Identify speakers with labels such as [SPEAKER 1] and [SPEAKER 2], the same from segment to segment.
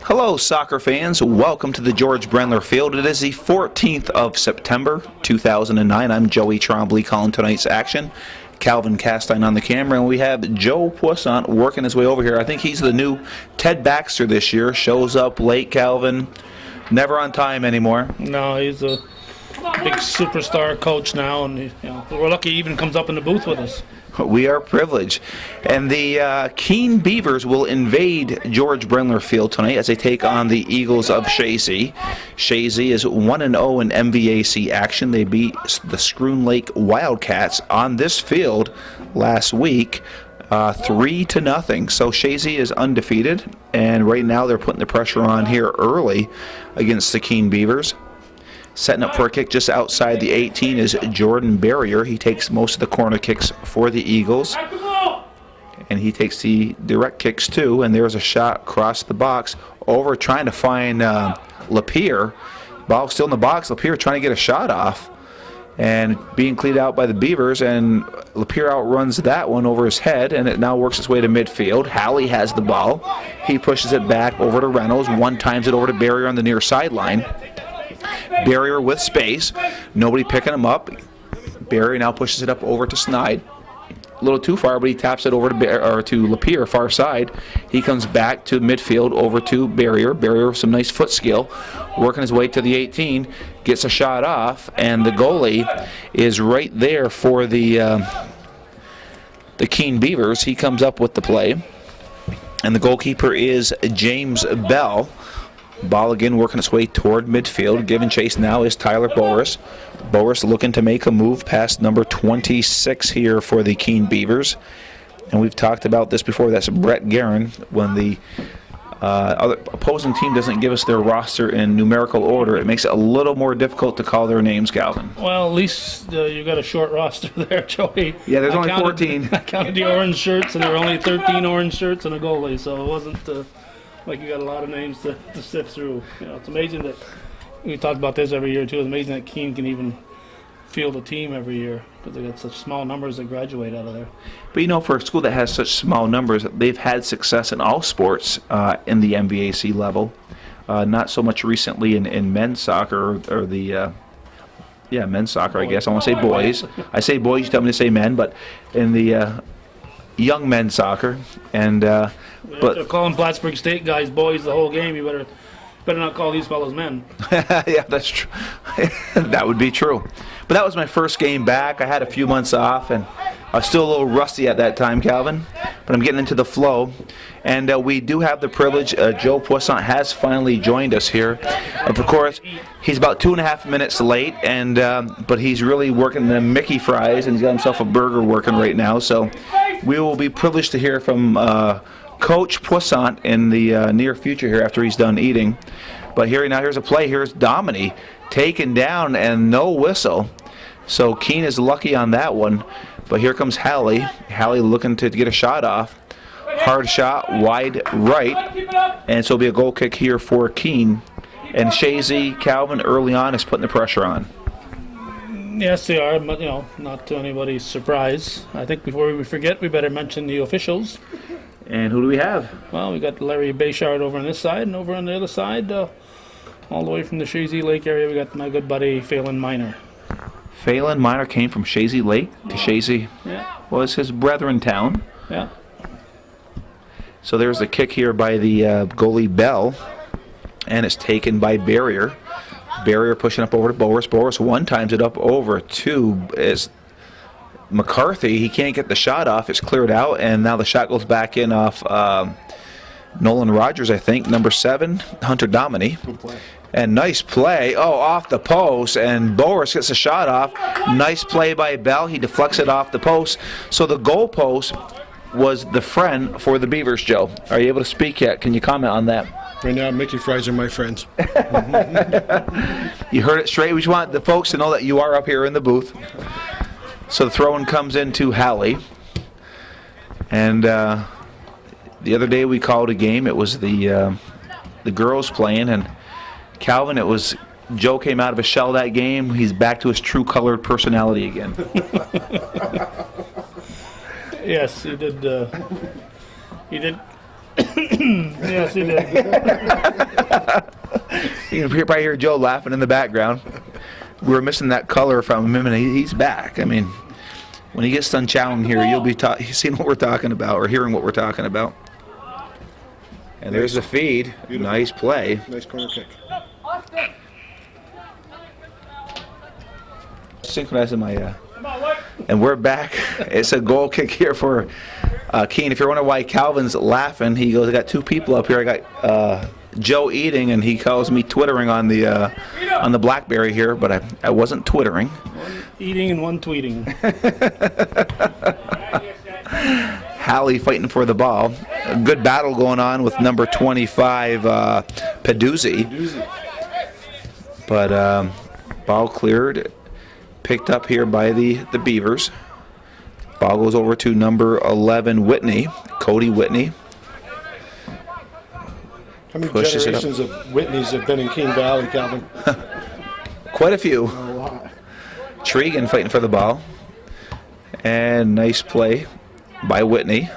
[SPEAKER 1] Hello, soccer fans. Welcome to the George Brendler Field. It is the 14th of September, 2009. I'm Joey Trombley calling tonight's action. Calvin Castine on the camera, and we have Joe Poisson working his way over here. I think he's the new Ted Baxter this year. Shows up late, Calvin. Never on time anymore.
[SPEAKER 2] No, he's a big superstar coach now, and we're lucky he even comes up in the booth with us.
[SPEAKER 1] We are privileged. And the Keene Beavers will invade George Brendler Field tonight as they take on the Eagles of Chazy. Chazy is 1-0 in MVAC action. They beat the Schroon Lake Wildcats on this field last week 3-0. So Chazy is undefeated, and right now they're putting the pressure on here early against the Keene Beavers. Setting up for a kick just outside the 18 is Jordan Barrier. He takes most of the corner kicks for the Eagles. And he takes the direct kicks too. And there's a shot across the box over trying to find Lapierre. Ball still in the box. Lapierre trying to get a shot off. And being cleaned out by the Beavers. And Lapierre outruns that one over his head. And it now works its way to midfield. Halley has the ball. He pushes it back over to Reynolds. One times it over to Barrier on the near sideline. Barrier with space, nobody picking him up. Barrier now pushes it up over to Snide. A little too far, but he taps it over to Lapierre, far side. He comes back to midfield over to Barrier. Barrier with some nice foot skill, working his way to the 18, gets a shot off, and the goalie is right there for the Keene Beavers. He comes up with the play, and the goalkeeper is James Bell. Ball again working its way toward midfield. Giving chase now is Tyler Boris. Boris looking to make a move past number 26 here for the Keene Beavers. And we've talked about this before. That's Brett Guerin. When the other opposing team doesn't give us their roster in numerical order, it makes it a little more difficult to call their names, Calvin.
[SPEAKER 2] Well, at least you got a short roster there, Joey.
[SPEAKER 1] Yeah, there's only 14.
[SPEAKER 2] I counted the orange shirts, and there were only 13 orange shirts and a goalie, so it wasn't like you got a lot of names to sift through. It's amazing that we talk about this every year too. It's amazing that Keene can even field a team every year because they got such small numbers that graduate out of there.
[SPEAKER 1] But for a school that has such small numbers, they've had success in all sports in the MVAC level. Not so much recently in men's soccer or the men's soccer. I guess I want to say boys. I say boys. You tell me to say men, but in the young men's soccer and. But
[SPEAKER 2] they're calling Plattsburgh State guys boys the whole game. You better not call these fellows men.
[SPEAKER 1] Yeah, that's true. That would be true. But that was my first game back. I had a few months off, and I was still a little rusty at that time, Calvin. But I'm getting into the flow. And we do have the privilege. Joe Poisson has finally joined us here. Of course, he's about 2.5 minutes late, and but he's really working the Mickey fries, and he's got himself a burger working right now. So we will be privileged to hear from Coach Poisson in the near future here after he's done eating. But here's a play. Here's Domini taken down and no whistle. So Keene is lucky on that one. But here comes Halley. Halley looking to get a shot off. Hard shot, wide right. And so it'll be a goal kick here for Keene. And Chazy, Calvin, early on is putting the pressure on.
[SPEAKER 2] Yes, they are, but not to anybody's surprise. I think before we forget, we better mention the officials.
[SPEAKER 1] And who do we have?
[SPEAKER 2] Well, we got Larry Bayshard over on this side, and over on the other side, all the way from the Chazy Lake area, we got my good buddy Phelan Miner.
[SPEAKER 1] Phelan Miner came from Chazy Lake to Chazy.
[SPEAKER 2] Yeah.
[SPEAKER 1] Was his brethren town.
[SPEAKER 2] Yeah.
[SPEAKER 1] So there's the kick here by the goalie Bell, and it's taken by Barrier. Barrier pushing up over to Boris. Boris one times it up over to McCarthy. He can't get the shot off. It's cleared out, and now the shot goes back in off Nolan Rogers, I think, number 7, Hunter Domini.
[SPEAKER 3] Good play.
[SPEAKER 1] And nice play. Oh, off the post, and Boris gets a shot off. Nice play by Bell. He deflects it off the post. So the goal post was the friend for the Beavers, Joe. Are you able to speak yet? Can you comment on that?
[SPEAKER 3] Right now, Mickey fries are my friends.
[SPEAKER 1] You heard it straight. We just want the folks to know that you are up here in the booth. So the throw-in comes into Halley. And the other day we called a game. It was the girls playing, and Calvin, it was Joe came out of a shell that game. He's back to his true colored personality again.
[SPEAKER 2] Yes, he did. He did Yes, he did.
[SPEAKER 1] You can probably hear Joe laughing in the background. We were missing that color from him, and he's back. I mean, when he gets done chowing here, you'll be seeing what we're talking about or hearing what we're talking about. And there's the feed.
[SPEAKER 3] Beautiful.
[SPEAKER 1] Nice play.
[SPEAKER 3] Nice corner kick.
[SPEAKER 1] Synchronizing my and we're back. It's a goal kick here for Keene. If you're wondering why Calvin's laughing, he goes, I got two people up here. I got Joe eating, and he calls me twittering on the BlackBerry here, but I wasn't twittering.
[SPEAKER 2] One eating and one tweeting.
[SPEAKER 1] Hallie fighting for the ball. A good battle going on with number 25, Peduzzi. But ball cleared. Picked up here by the Beavers. Ball goes over to number 11, Whitney, Cody Whitney.
[SPEAKER 3] How many
[SPEAKER 1] Pushes it up.
[SPEAKER 3] generations of Whitneys have been in Keene Valley, Calvin?
[SPEAKER 1] Quite a few.
[SPEAKER 3] A lot.
[SPEAKER 1] Tregan fighting for the ball. And nice play by Whitney.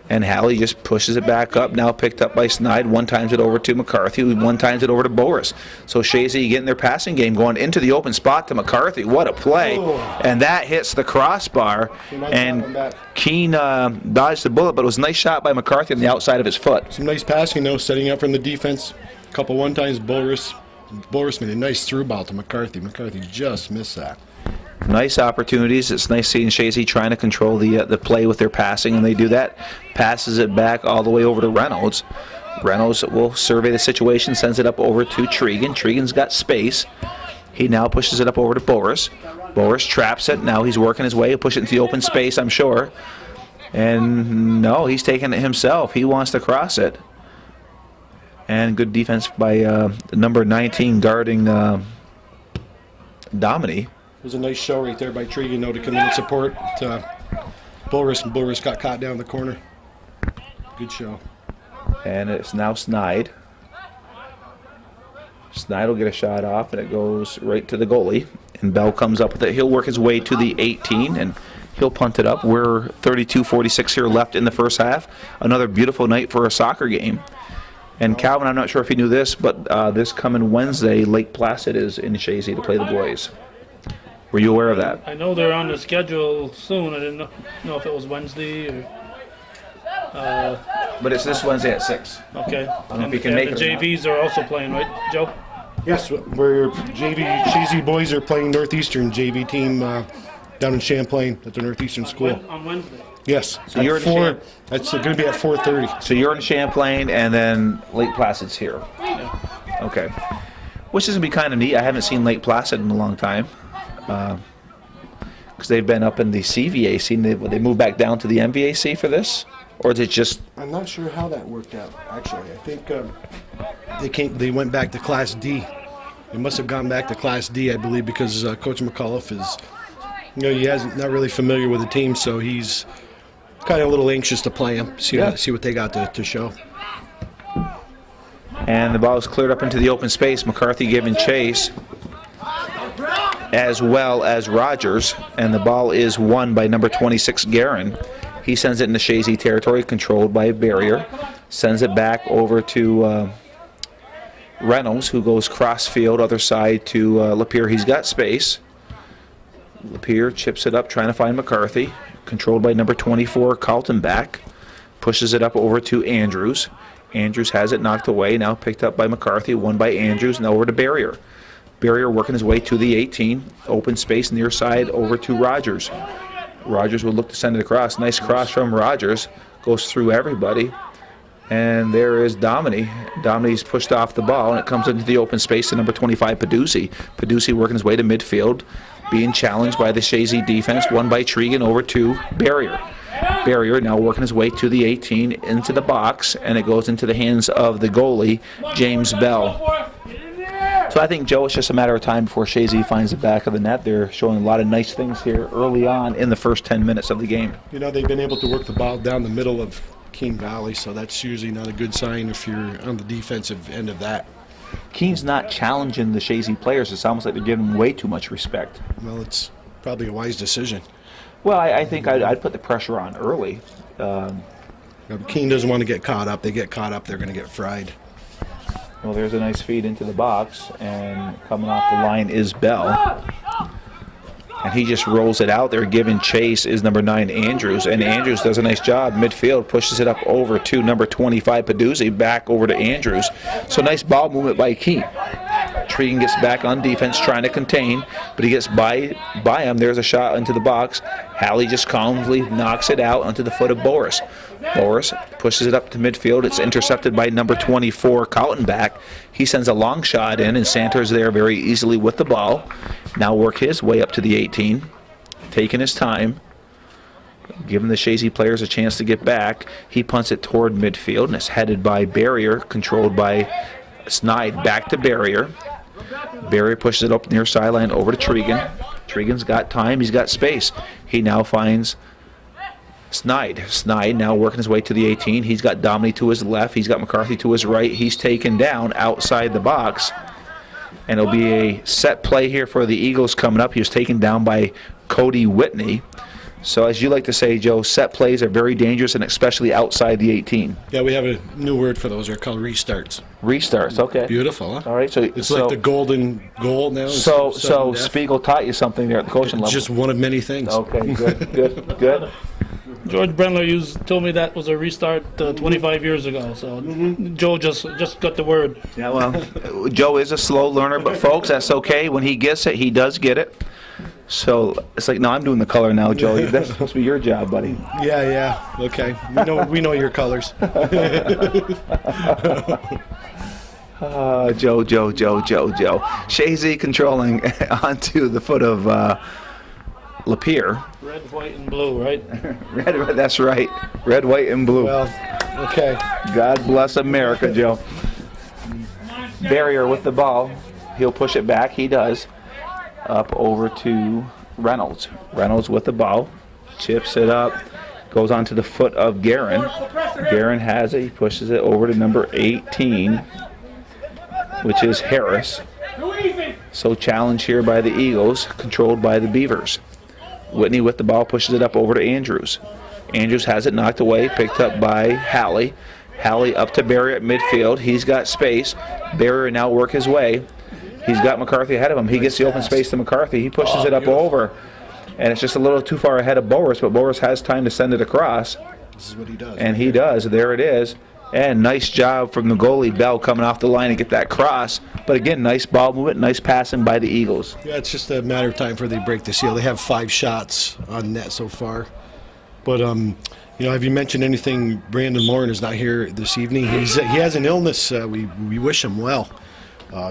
[SPEAKER 1] And Hallie just pushes it back up. Now picked up by Snide. One times it over to McCarthy. One times it over to Boris. So Chazy getting their passing game going into the open spot to McCarthy. What a play.
[SPEAKER 3] Oh.
[SPEAKER 1] And that hits the crossbar. And Keene dodged the bullet, but it was a nice shot by McCarthy on the outside of his foot.
[SPEAKER 3] Some nice passing, though, setting up from the defense. A couple one-times, Boris made a nice through ball to McCarthy. McCarthy just missed that.
[SPEAKER 1] Nice opportunities. It's nice seeing Chazy trying to control the play with their passing, and they do that. Passes it back all the way over to Reynolds. Reynolds will survey the situation, sends it up over to Tregan. Tregan's got space. He now pushes it up over to Boris. Boris traps it. Now he's working his way, push it into the open space, I'm sure. And no, he's taking it himself. He wants to cross it. And good defense by number 19 guarding Dominy.
[SPEAKER 3] It was a nice show right there by Tregan, though, to come in and support Boris, and Boris got caught down in the corner. Good show.
[SPEAKER 1] And it's now Snide. Snide will get a shot off, and it goes right to the goalie. And Bell comes up with it. He'll work his way to the 18, and he'll punt it up. We're 32:46 here left in the first half. Another beautiful night for a soccer game. And Calvin, I'm not sure if you knew this, but this coming Wednesday, Lake Placid is in Chazy to play the boys. Were you aware of that?
[SPEAKER 2] I know they're on the schedule soon. I didn't know if it was Wednesday or.
[SPEAKER 1] But it's this Wednesday at 6.
[SPEAKER 2] Okay.
[SPEAKER 1] don't know if you can make
[SPEAKER 2] the
[SPEAKER 1] it or not.
[SPEAKER 2] JVs are also playing, right, Joe?
[SPEAKER 3] Yes, we're Chazy boys are playing Northeastern JV team down in Champlain at the Northeastern School.
[SPEAKER 2] On Wednesday.
[SPEAKER 3] Yes,
[SPEAKER 1] So you're
[SPEAKER 3] at
[SPEAKER 1] in
[SPEAKER 3] 4. That's going to be at 4:30.
[SPEAKER 1] So you're in Champlain, and then Lake Placid's here.
[SPEAKER 2] Yeah.
[SPEAKER 1] Okay. Which is going to be kind of neat. I haven't seen Lake Placid in a long time. Because they've been up in the CVAC, and they moved back down to the MVAC for this? Or is it just...
[SPEAKER 3] I'm not sure how that worked out, actually. I think they went back to Class D. They must have gone back to Class D, I believe, because Coach McAuliffe is, not really familiar with the team, so he's kind of a little anxious to play them, see what they got to show.
[SPEAKER 1] And the ball is cleared up into the open space. McCarthy giving chase, as well as Rogers. And the ball is won by number 26, Guerin. He sends it into Chazy territory, controlled by a barrier. Sends it back over to Reynolds, who goes cross field, other side to Lapeer. He's got space. Lapeer chips it up, trying to find McCarthy. Controlled by number 24, Carlton back. Pushes it up over to Andrews. Andrews has it knocked away, now picked up by McCarthy, won by Andrews, and over to Barrier. Barrier working his way to the 18. Open space near side over to Rogers. Rogers will look to send it across. Nice cross from Rogers. Goes through everybody. And there is Dominy. Dominy's pushed off the ball, and it comes into the open space to number 25, Peduzzi. Peduzzi working his way to midfield, being challenged by the Chazy defense. Won by Tregan over to Barrier. Barrier now working his way to the 18 into the box, and it goes into the hands of the goalie, James Bell. So I think, Joe, it's just a matter of time before Chazy finds the back of the net. They're showing a lot of nice things here early on in the first 10 minutes of the game.
[SPEAKER 3] They've been able to work the ball down the middle of Keene Valley, so that's usually not a good sign if you're on the defensive end of that.
[SPEAKER 1] Keene's not challenging the Chazy players. It's almost like they're giving them way too much respect.
[SPEAKER 3] Well, it's probably a wise decision.
[SPEAKER 1] Well, I think I'd put the pressure on early.
[SPEAKER 3] Keene doesn't want to get caught up. They get caught up, they're going to get fried.
[SPEAKER 1] Well, there's a nice feed into the box, and coming off the line is Bell. And he just rolls it out there. Giving chase is number 9, Andrews. And Andrews does a nice job. Midfield pushes it up over to number 25, Peduzzi, back over to Andrews. So nice ball movement by Keene. Tregan gets back on defense, trying to contain, but he gets by him. There's a shot into the box. Halley just calmly knocks it out onto the foot of Boris. Boris pushes it up to midfield. It's intercepted by number 24, Kaltenbach. He sends a long shot in, and Santer's there very easily with the ball. Now work his way up to the 18, taking his time, giving the Chazy players a chance to get back. He punts it toward midfield, and it's headed by Barrier, controlled by Snide. Back to Barrier. Barrier pushes it up near sideline over to Tregan. Tregan's got time. He's got space. He now finds Snide. Snide now working his way to the 18. He's got Dominy to his left. He's got McCarthy to his right. He's taken down outside the box. And it'll be a set play here for the Eagles coming up. He was taken down by Cody Whitney. So as you like to say, Joe, set plays are very dangerous, and especially outside the 18.
[SPEAKER 3] Yeah, we have a new word for those. They're called restarts.
[SPEAKER 1] Restarts, okay.
[SPEAKER 3] Beautiful, huh?
[SPEAKER 1] All right, so
[SPEAKER 3] it's like the golden goal now.
[SPEAKER 1] So Spiegel taught you something there at the coaching level.
[SPEAKER 3] Just one of many things.
[SPEAKER 1] Okay, good.
[SPEAKER 2] George Brendler told me that was a restart 25 years ago. So Joe just got the word.
[SPEAKER 1] Yeah, well, Joe is a slow learner, but folks, that's okay. When he gets it, he does get it. So it's like, no, I'm doing the color now, Joe. That's supposed to be your job, buddy.
[SPEAKER 3] Yeah. Okay. We know your colors.
[SPEAKER 1] Joe. Chazy controlling onto the foot of Lapeer.
[SPEAKER 2] Red, white, and blue, right?
[SPEAKER 1] Red, that's right. Red, white, and blue.
[SPEAKER 3] Well, okay.
[SPEAKER 1] God bless America, Joe. Barrier with the ball. He'll push it back. He does. Up over to Reynolds. Reynolds with the ball. Chips it up. Goes onto the foot of Guerin. Guerin has it. He pushes it over to number 18, which is Harris. So challenge here by the Eagles, controlled by the Beavers. Whitney with the ball pushes it up over to Andrews. Andrews has it knocked away, picked up by Halley. Halley up to Barrier at midfield. He's got space. Barrier now work his way. He's got McCarthy ahead of him. He gets the open space to McCarthy. He pushes it up over. And it's just a little too far ahead of Boris, but Boris has time to send it across.
[SPEAKER 3] This is what he does.
[SPEAKER 1] And he does. There it is. And nice job from the goalie, Bell, coming off the line to get that cross. But again, nice ball movement, nice passing by the Eagles.
[SPEAKER 3] Yeah, it's just a matter of time before they break the seal. They have 5 shots on net so far. But, have you mentioned anything? Brandon Lauren is not here this evening. He has an illness. We wish him well.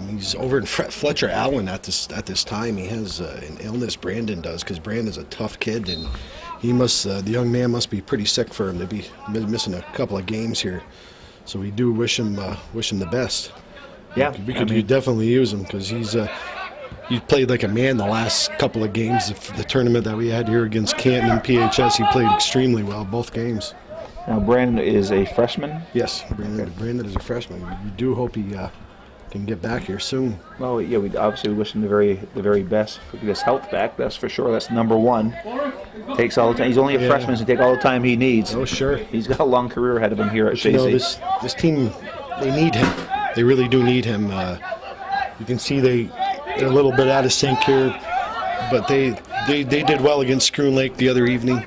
[SPEAKER 3] He's over in Fletcher Allen at this time. He has an illness. Brandon does, because Brandon's a tough kid, and he must. The young man must be pretty sick for him to be missing a couple of games here. So we do wish him the best.
[SPEAKER 1] Yeah,
[SPEAKER 3] we could definitely use him, because he played like a man the last couple of games. The tournament that we had here against Canton and PHS, he played extremely well both games.
[SPEAKER 1] Now Brandon is a freshman.
[SPEAKER 3] Yes, Brandon is a freshman. We do hope he can get back here soon.
[SPEAKER 1] Well, yeah, we obviously wish him the very best for his health back. That's for sure. That's number one. Takes all the time. He's only a freshman, so he take all the time he needs.
[SPEAKER 3] Oh, sure.
[SPEAKER 1] He's got a long career ahead of him here at Chazy.
[SPEAKER 3] This team, they need him. They really do need him. You can see they're a little bit out of sync here, but they did well against Scroon Lake the other evening.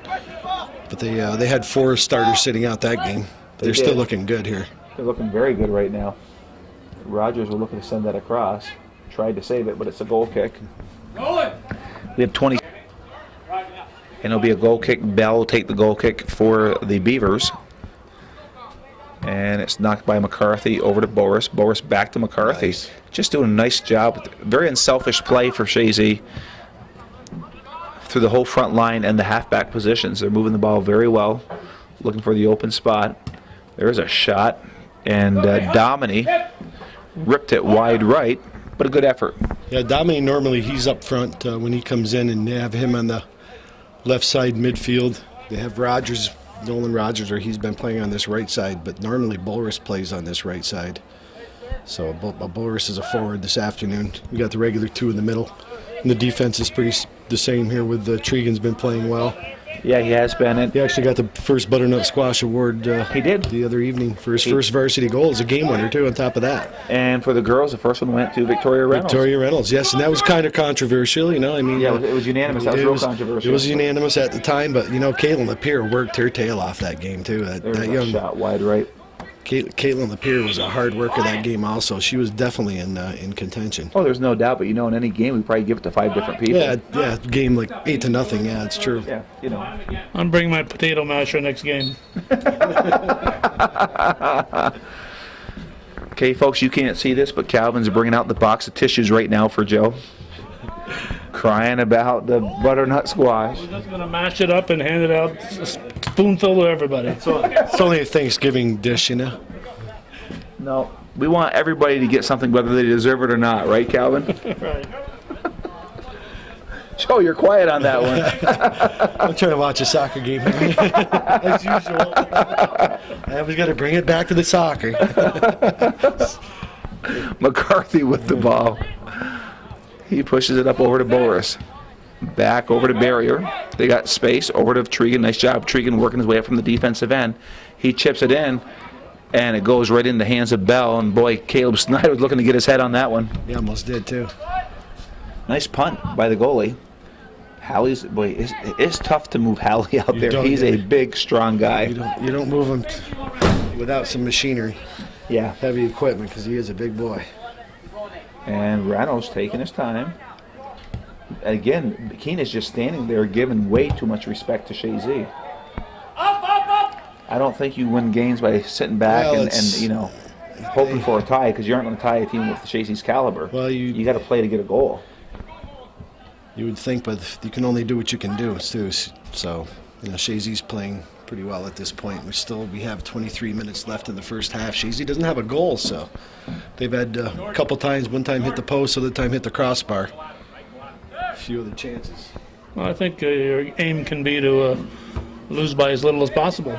[SPEAKER 3] But they had 4 starters sitting out that game. They're still looking good here.
[SPEAKER 1] They're looking very good right now. Rogers were looking to send that across. Tried to save it, but it's a goal kick. We have 20. And it'll be a goal kick. Bell will take the goal kick for the Beavers. And it's knocked by McCarthy over to Boris. Boris back to McCarthy.
[SPEAKER 3] Nice.
[SPEAKER 1] Just doing a nice job. Very unselfish play for Chazy through the whole front line and the halfback positions. They're moving the ball very well, looking for the open spot. There's a shot. And Dominy ripped it wide right, but a good effort.
[SPEAKER 3] Yeah, Dominy normally he's up front when he comes in, and they have him on the left side midfield. They have Nolan Rogers, or he's been playing on this right side, but normally Boris plays on this right side. So Boris is a forward this afternoon. We got the regular 2 in the middle. And the defense is pretty the same here with Tregan's been playing well.
[SPEAKER 1] Yeah, he has been.
[SPEAKER 3] He actually got the first butternut squash award.
[SPEAKER 1] He did.
[SPEAKER 3] The other evening for his first varsity goal. As a game winner too. On top of that,
[SPEAKER 1] And for the girls, the first one went to Victoria Reynolds.
[SPEAKER 3] Victoria Reynolds, yes, and that was kind of controversial. You know, I mean,
[SPEAKER 1] Yeah, it was unanimous. That was real controversial.
[SPEAKER 3] It was unanimous at the time, but you know, Caitlin Lapierre worked her tail off that game too.
[SPEAKER 1] There was
[SPEAKER 3] That
[SPEAKER 1] a
[SPEAKER 3] young
[SPEAKER 1] shot wide right.
[SPEAKER 3] Caitlin Lapierre was a hard worker that game. Also, she was definitely in contention.
[SPEAKER 1] Oh, there's no doubt. But in any game, we probably give it to 5 different people.
[SPEAKER 3] Yeah, game like 8-0. Yeah, it's true.
[SPEAKER 1] Yeah,
[SPEAKER 2] I'm bringing my potato masher next game.
[SPEAKER 1] Okay, folks, you can't see this, but Calvin's bringing out the box of tissues right now for Joe. Crying about the butternut squash.
[SPEAKER 2] We're just gonna mash it up and hand it out, a spoonful to everybody.
[SPEAKER 3] It's only a Thanksgiving dish, you know.
[SPEAKER 1] No, we want everybody to get something whether they deserve it or not, right, Calvin?
[SPEAKER 2] Right.
[SPEAKER 1] Joe, you're quiet on that one.
[SPEAKER 3] I'm trying to watch a soccer game as usual. I always got to bring it back to the soccer.
[SPEAKER 1] McCarthy with the ball. He pushes it up over to Boris. Back over to Barrier. They got space over to Tregan. Nice job, Tregan working his way up from the defensive end. He chips it in, and it goes right in the hands of Bell. And boy, Caleb Snyder was looking to get his head on that one.
[SPEAKER 3] He almost did too.
[SPEAKER 1] Nice punt by the goalie. Hallie's, boy, it's tough to move Hallie out there. He's a big, strong guy.
[SPEAKER 3] You don't move him without some machinery,
[SPEAKER 1] Yeah.
[SPEAKER 3] heavy equipment, because he is a big boy.
[SPEAKER 1] And Reynolds taking his time. Again, Keene is just standing there giving way too much respect to Chazy. I don't think you win games by sitting back
[SPEAKER 3] Well,
[SPEAKER 1] and hoping for a tie, because you aren't going to tie a team with Chazy's caliber.
[SPEAKER 3] Well,
[SPEAKER 1] you got to play to get a goal.
[SPEAKER 3] You would think, but you can only do what you can do too. So, Chazy's playing pretty well at this point. We have 23 minutes left in the first half. Chazy doesn't have a goal, so they've had a couple times. One time hit the post, other time hit the crossbar. A few of the chances.
[SPEAKER 2] Well, I think your aim can be to lose by as little as possible.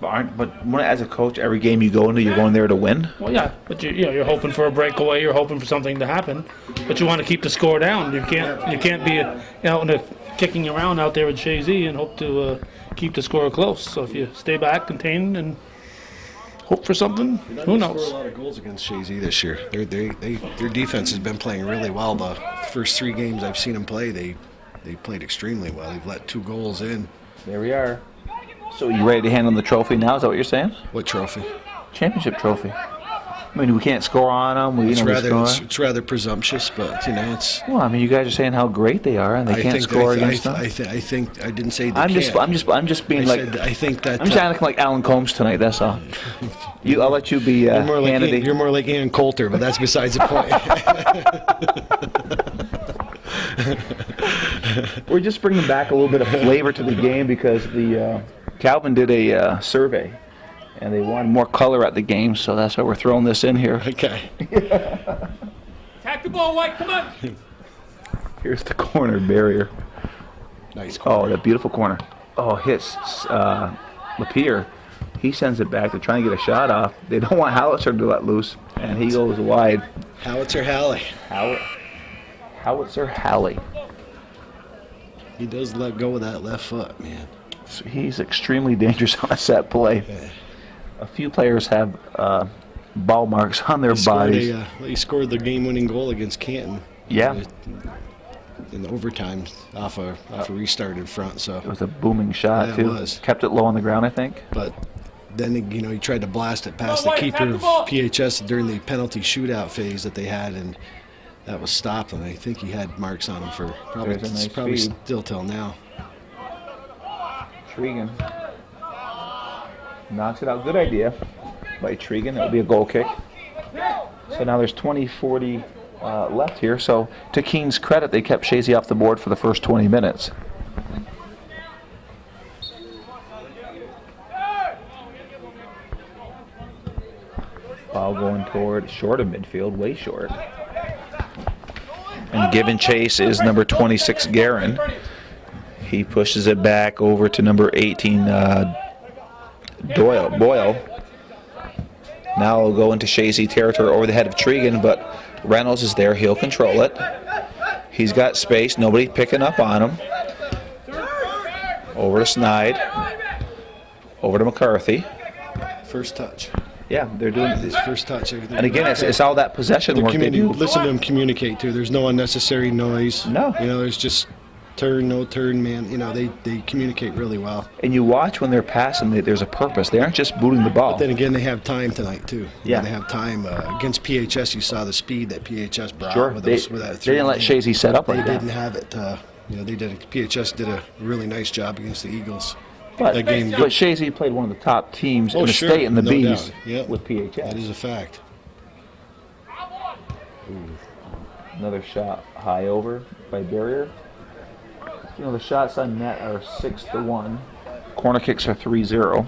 [SPEAKER 1] But as a coach, every game you go into, you're going there to win.
[SPEAKER 2] Well, yeah, but you're hoping for a breakaway. You're hoping for something to happen, but you want to keep the score down. You can't be out and kicking around out there with Chazy and hope to keep the score close. So if you stay back, contain, and hope for something, who knows?
[SPEAKER 3] Scored a lot of goals against Chazy this year. Their defense has been playing really well. The first 3 games I've seen them play, they played extremely well. They've let 2 goals in.
[SPEAKER 1] There we are. So you ready to hand them the trophy now? Is that what you're saying?
[SPEAKER 3] What trophy?
[SPEAKER 1] Championship trophy. I mean, we can't score on them.
[SPEAKER 3] It's rather presumptuous, but it's.
[SPEAKER 1] Well, I mean, you guys are saying how great they are, and they can't score against them.
[SPEAKER 3] I think I didn't say they
[SPEAKER 1] I'm
[SPEAKER 3] can't.
[SPEAKER 1] just being like.
[SPEAKER 3] I think that.
[SPEAKER 1] I'm just acting like Alan Combs tonight. That's all. I'll let you be Hannity.
[SPEAKER 3] You're more like Ann Coulter, but that's besides the
[SPEAKER 1] point. We're just bringing back a little bit of flavor to the game because the Calvin did a survey, and they wanted more color at the game, so that's why we're throwing this in here.
[SPEAKER 3] Okay.
[SPEAKER 2] Tack the ball, White. Come on.
[SPEAKER 1] Here's the corner Barrier.
[SPEAKER 3] Nice corner.
[SPEAKER 1] Oh, that beautiful corner. Oh, hits Lapierre. He sends it back. They're trying to get a shot off. They don't want Howitzer to let loose, and he goes wide.
[SPEAKER 3] Howitzer Hallie.
[SPEAKER 1] Howitzer Hallie.
[SPEAKER 3] He does let go of that left foot, man.
[SPEAKER 1] So he's extremely dangerous on a set play.
[SPEAKER 3] Yeah.
[SPEAKER 1] A few players have ball marks on their bodies.
[SPEAKER 3] He scored the game-winning goal against Canton.
[SPEAKER 1] Yeah.
[SPEAKER 3] In overtime, off a restarted front. So
[SPEAKER 1] it was a booming shot too.
[SPEAKER 3] It was.
[SPEAKER 1] Kept it low on the ground, I think.
[SPEAKER 3] But then he tried to blast it past the keeper of PHS during the penalty shootout phase that they had, and that was stopped. And I think he had marks on him for probably still till now.
[SPEAKER 1] Tregan knocks it out. Good idea by Tregan. That would be a goal kick. So now there's 20-40 left here. So to Keene's credit, they kept Chazy off the board for the first 20 minutes. Ball going toward short of midfield, way short. And giving chase is number 26, Guerin. He pushes it back over to number 18, Boyle. Now it'll go into Chazy territory over the head of Tregan, but Reynolds is there. He'll control it. He's got space. Nobody picking up on him. Over to Snide. Over to McCarthy.
[SPEAKER 3] First touch.
[SPEAKER 1] Yeah, they're doing
[SPEAKER 3] His first touch.
[SPEAKER 1] And again, it's all that possession work they do.
[SPEAKER 3] Listen to them communicate, too. There's no unnecessary noise.
[SPEAKER 1] No.
[SPEAKER 3] You know, there's just turn, no turn, man. You know, they communicate really well.
[SPEAKER 1] And you watch when they're passing, there's a purpose. They aren't just booting the ball.
[SPEAKER 3] But then again, they have time tonight, too.
[SPEAKER 1] Yeah.
[SPEAKER 3] They have time. Against PHS, you saw the speed that PHS brought.
[SPEAKER 1] Sure.
[SPEAKER 3] With
[SPEAKER 1] They
[SPEAKER 3] that
[SPEAKER 1] didn't let Chazy set up like
[SPEAKER 3] They
[SPEAKER 1] that.
[SPEAKER 3] didn't have it. You know, PHS did a really nice job against the Eagles.
[SPEAKER 1] But
[SPEAKER 3] game-
[SPEAKER 1] Chazy played one of the top teams in the
[SPEAKER 3] sure,
[SPEAKER 1] state in the
[SPEAKER 3] no
[SPEAKER 1] Bees
[SPEAKER 3] doubt. Yep.
[SPEAKER 1] with PHS.
[SPEAKER 3] That is a fact.
[SPEAKER 1] Another shot high over by Barrier. You know, the shots on net are 6-1. Corner kicks are 3-0.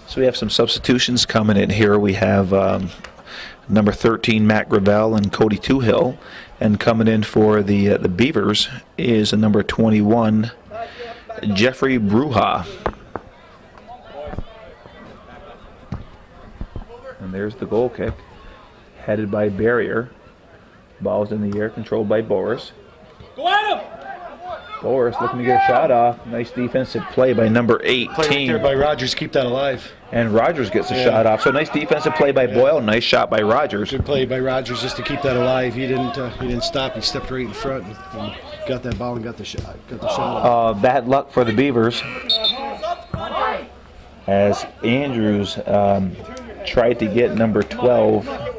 [SPEAKER 1] So we have some substitutions coming in here. We have number 13, Matt Gravel, and Cody Toohill. And coming in for the Beavers is a number 21, Jeffrey Bruja. And there's the goal kick, headed by Barrier. Ball's in the air, controlled by Boris.
[SPEAKER 2] Go at him!
[SPEAKER 1] Boris looking to get a shot off. Nice defensive play by number
[SPEAKER 3] Play right
[SPEAKER 1] 18.
[SPEAKER 3] there by Rogers. Keep that alive.
[SPEAKER 1] And Rogers gets a shot off. So nice defensive play by Boyle. Nice shot by Rogers.
[SPEAKER 3] Good play by Rogers just to keep that alive. He didn't stop. He stepped right in front and got that ball and got the shot. Off.
[SPEAKER 1] Bad luck for the Beavers, as Andrews tried to get number 12.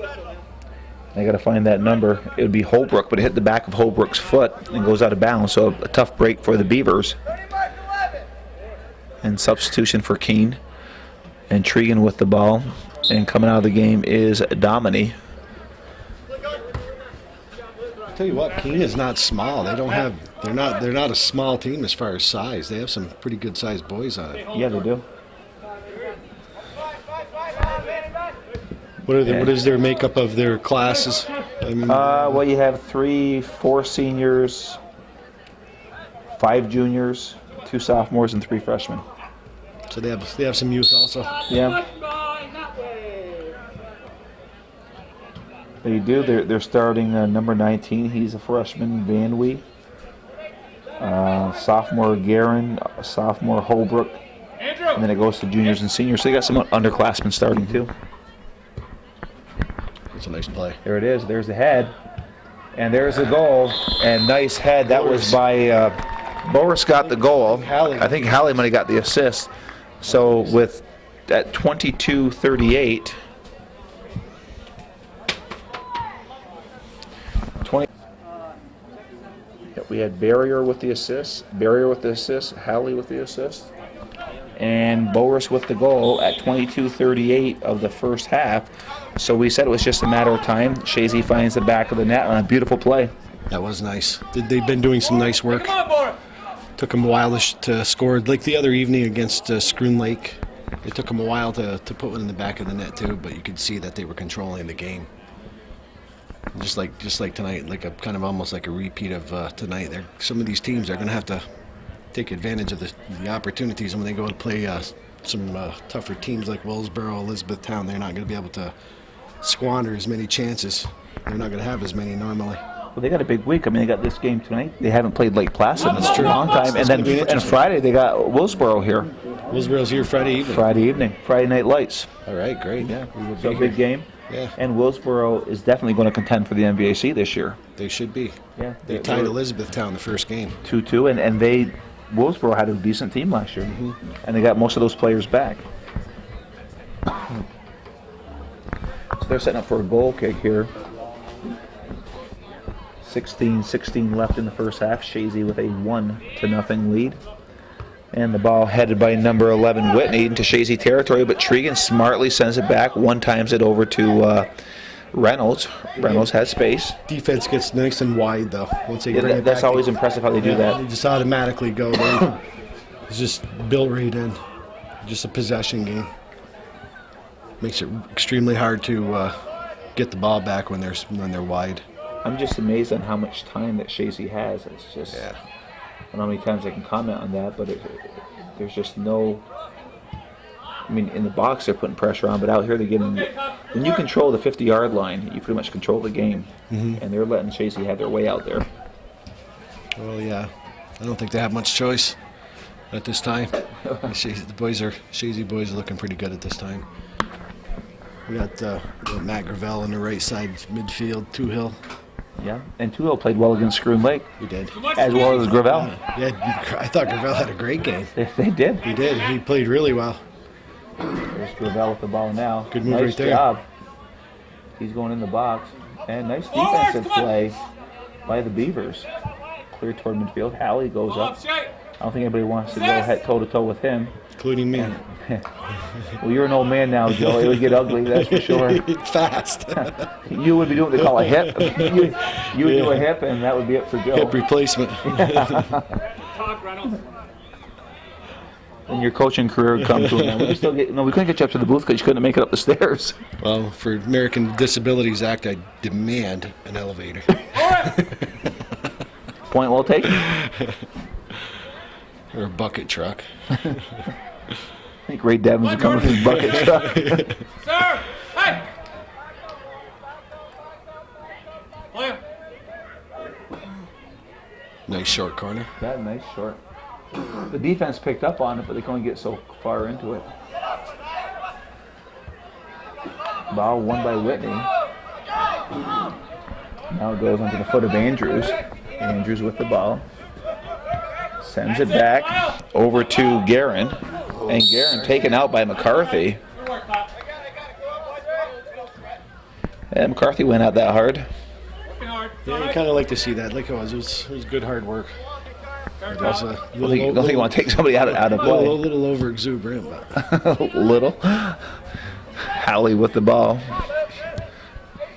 [SPEAKER 1] They got to find that number. It would be Holbrook, but it hit the back of Holbrook's foot and goes out of bounds. So a tough break for the Beavers. And substitution for Keene. And Tregan with the ball. And coming out of the game is Domini.
[SPEAKER 3] Tell you what, Keene is not small. They're not a small team as far as size. They have some pretty good sized boys on it.
[SPEAKER 1] Yeah, they do.
[SPEAKER 3] What is their makeup of their classes? I mean,
[SPEAKER 1] Well, you have 4 seniors, 5 juniors, 2 sophomores, and 3 freshmen.
[SPEAKER 3] so they have some youth also.
[SPEAKER 1] Yeah. They do. They're starting number 19. He's a freshman, Van Wee. Sophomore Guerin, sophomore Holbrook, and then it goes to juniors and seniors. So they got some underclassmen starting too.
[SPEAKER 3] It's a nice play.
[SPEAKER 1] There it is. There's the head, and there's the goal. And nice head. That was by Boris got the goal. I think Hallie might have got the assist. So with at 22:38. 20. We had Barrier with the assist, Hallie with the assist, and Boris with the goal at 22:38 of the first half. So we said it was just a matter of time. Chazy finds the back of the net on a beautiful play.
[SPEAKER 3] That was nice. They've been doing some nice work. Took them a while to score, like the other evening against Scroon Lake. It took them a while to put one in the back of the net too, but you could see that they were controlling the game. Just like tonight, like a kind of almost like a repeat of tonight. Some of these teams are going to have to take advantage of the opportunities, and when they go to play some tougher teams like Willsboro, Elizabethtown, they're not going to be able to squander as many chances. They're not going to have as many normally.
[SPEAKER 1] Well, they got a big week. I mean, they got this game tonight. They haven't played Lake Placid in
[SPEAKER 3] That's
[SPEAKER 1] a
[SPEAKER 3] true.
[SPEAKER 1] long time.
[SPEAKER 3] That's
[SPEAKER 1] And
[SPEAKER 3] gonna be
[SPEAKER 1] then and
[SPEAKER 3] interesting.
[SPEAKER 1] Friday they got Willsboro here.
[SPEAKER 3] Willsboro's here Friday evening.
[SPEAKER 1] Friday night lights.
[SPEAKER 3] All right, great. Yeah, we will
[SPEAKER 1] So
[SPEAKER 3] be
[SPEAKER 1] a big
[SPEAKER 3] here.
[SPEAKER 1] game.
[SPEAKER 3] Yeah,
[SPEAKER 1] And Willsboro is definitely going to contend for the MVAC this year.
[SPEAKER 3] they should be.
[SPEAKER 1] Yeah,
[SPEAKER 3] They tied Elizabethtown the first game.
[SPEAKER 1] 2-2, and Willsboro had a decent team last year, and they got most of those players back. So they're setting up for a goal kick here. 16 left in the first half. Chazy with a 1-0 lead. And the ball headed by number 11 Whitney into Chazy territory, but Tregan smartly sends it back. One times it over to Reynolds. Reynolds has space.
[SPEAKER 3] Defense gets nice and wide though. Once they bring it
[SPEAKER 1] That's
[SPEAKER 3] back,
[SPEAKER 1] always impressive how they do that.
[SPEAKER 3] They just automatically go. It's just built right in. Just a possession game. Makes it extremely hard to get the ball back when they're wide.
[SPEAKER 1] I'm just amazed on how much time that Chazy has. It's just, I don't know how many times I can comment on that, but there's just no. I mean, in the box they're putting pressure on, but out here they're getting. When you control the 50-yard line, you pretty much control the game, and they're letting Chazy have their way out there.
[SPEAKER 3] Well, yeah. I don't think they have much choice. at this time. The Chazy boys are looking pretty good at this time. We got Matt Gravel on the right side midfield, Two Hill.
[SPEAKER 1] Yeah, and Two Hill played well against Scroon Lake.
[SPEAKER 3] He did.
[SPEAKER 1] As well as Gravel.
[SPEAKER 3] Yeah, I thought Gravel had a great game.
[SPEAKER 1] They did.
[SPEAKER 3] He did. He played really well.
[SPEAKER 1] There's Gravel with the ball now.
[SPEAKER 3] Good move
[SPEAKER 1] nice
[SPEAKER 3] right there.
[SPEAKER 1] Job. He's going in the box. And nice defensive play by the Beavers. Clear toward midfield. Halley goes up. I don't think anybody wants to go head toe-to-toe with him.
[SPEAKER 3] Including me.
[SPEAKER 1] Well, you're an old man now, Joe. It would get ugly, that's for sure.
[SPEAKER 3] Fast.
[SPEAKER 1] You would be doing what they call a hip. You would do a hip, and that would be it for Joe.
[SPEAKER 3] Hip replacement.
[SPEAKER 1] And your coaching career would come to an end. We couldn't get you up to the booth because you couldn't make it up the stairs.
[SPEAKER 3] Well, for American Disabilities Act, I demand an elevator.
[SPEAKER 1] Point well taken.
[SPEAKER 3] Or a bucket truck.
[SPEAKER 1] I think Ray Devins would come with his bucket truck.
[SPEAKER 4] Sir! Hey! Player.
[SPEAKER 3] Nice short corner.
[SPEAKER 1] Yeah, nice short. The defense picked up on it, but they couldn't get so far into it. Ball won by Whitney. Now it goes onto the foot of Andrews. Andrews with the ball. Sends it back over to Guerin. And Guerin taken out by McCarthy. And McCarthy went out that hard.
[SPEAKER 3] Yeah, you kind of like to see that. Like it was good hard work. It was a
[SPEAKER 1] I don't think you want to take somebody out of play.
[SPEAKER 3] A little over exuberant, but
[SPEAKER 1] Little. Halley with the ball.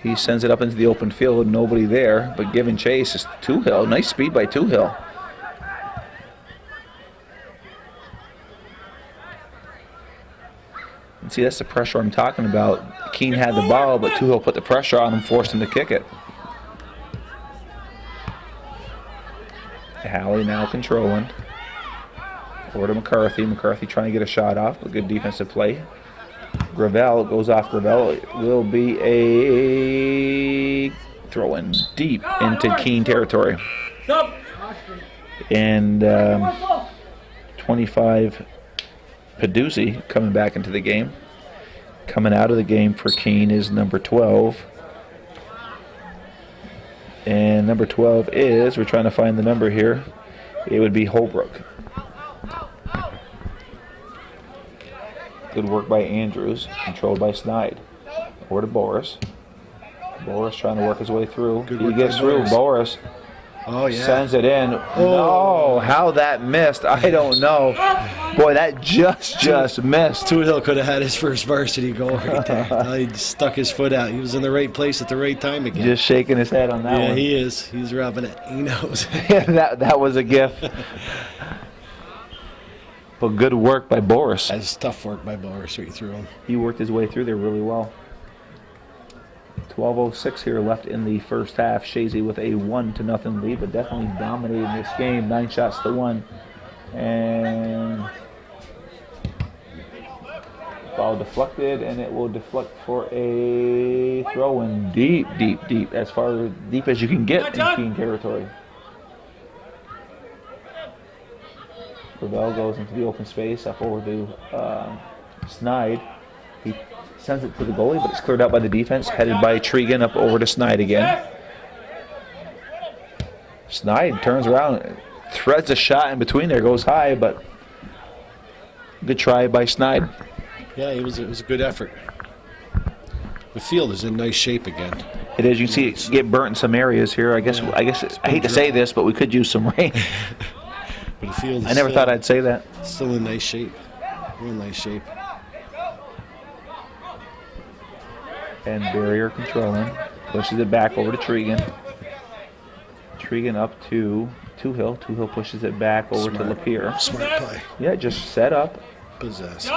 [SPEAKER 1] He sends it up into the open field. Nobody there, but giving chase is Two Hill. Nice speed by Two Hill. And see, that's the pressure I'm talking about. Keene had the ball, but Two Hill put the pressure on him, forced him to kick it. Halley now controlling. Over to McCarthy. McCarthy trying to get a shot off, but good defensive play. Gravel goes off Gravel. It will be a throw-in deep into Keene territory. And 25 Peduzzi coming back into the game. Coming out of the game for Keene is number 12. And number 12 is, we're trying to find the number here, it would be Holbrook. Good work by Andrews, controlled by Snide. Over to Boris. Boris trying to work his way through. He gets through. Boris
[SPEAKER 3] oh yeah,
[SPEAKER 1] sends it in. Oh, how that missed, I don't know. Boy, that just missed.
[SPEAKER 3] Two Hill could have had his first varsity goal right there. He stuck his foot out. He was in the right place at the right time again.
[SPEAKER 1] Just shaking his head on that one.
[SPEAKER 3] Yeah, he is. He's rubbing it. He knows.
[SPEAKER 1] Yeah, that was a gift. But good work by Boris.
[SPEAKER 3] That's tough work by Boris right through him.
[SPEAKER 1] He worked his way through there really well. 12:06 here left in the first half. Chazy with a 1-0 lead, but definitely dominating this game. 9-1. And ball deflected, and it will deflect for a throw-in deep, as far deep as you can get in Keene territory. Gravel goes into the open space, up over to Snide. He sends it to the goalie, but it's cleared out by the defense, headed by Tregan up over to Snide again. Snide turns around, threads a shot in between there, goes high, but good try by Snide.
[SPEAKER 3] Yeah, it was a good effort. The field is in nice shape again.
[SPEAKER 1] It is. You can see it get burnt in some areas here. I guess I hate to say this, but we could use some rain.
[SPEAKER 3] But the field is
[SPEAKER 1] I never thought I'd say that.
[SPEAKER 3] Still in nice shape. Real nice shape.
[SPEAKER 1] And Barrier controlling. Pushes it back over to Tregan. Tregan up to Two Hill. Two Hill pushes it back over to Lapeer.
[SPEAKER 3] Smart play.
[SPEAKER 1] Yeah, just set up.
[SPEAKER 3] Possess.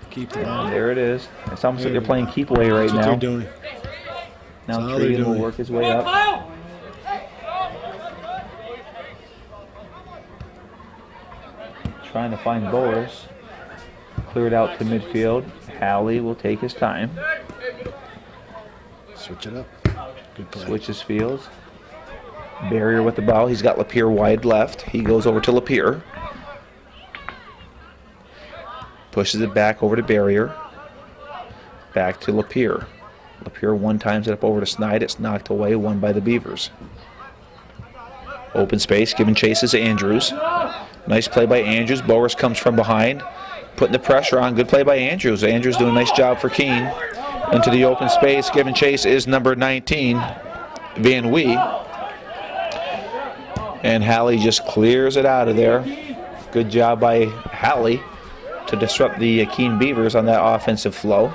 [SPEAKER 3] Keep the ball.
[SPEAKER 1] There it is. It's almost like they're playing keep away right
[SPEAKER 3] That's what
[SPEAKER 1] now.
[SPEAKER 3] they're doing.
[SPEAKER 1] Now
[SPEAKER 3] That's all they're
[SPEAKER 1] Tregan will
[SPEAKER 3] doing.
[SPEAKER 1] work his way up. Trying to find Boris. Cleared out to midfield. Halley will take his time.
[SPEAKER 3] Switch it up. Good play.
[SPEAKER 1] Switches fields. Barrier with the ball. He's got Lapeer wide left. He goes over to Lapeer. Pushes it back over to Barrier. Back to Lapierre. Lapierre one times it up over to Snide. It's knocked away, won by the Beavers. Open space, giving chases to Andrews. Nice play by Andrews. Boris comes from behind, putting the pressure on. Good play by Andrews. Andrews doing a nice job for Keene. Into the open space, giving chase is number 19, Van Wee. And Halley just clears it out of there. Good job by Halley to disrupt the Keene Beavers on that offensive flow.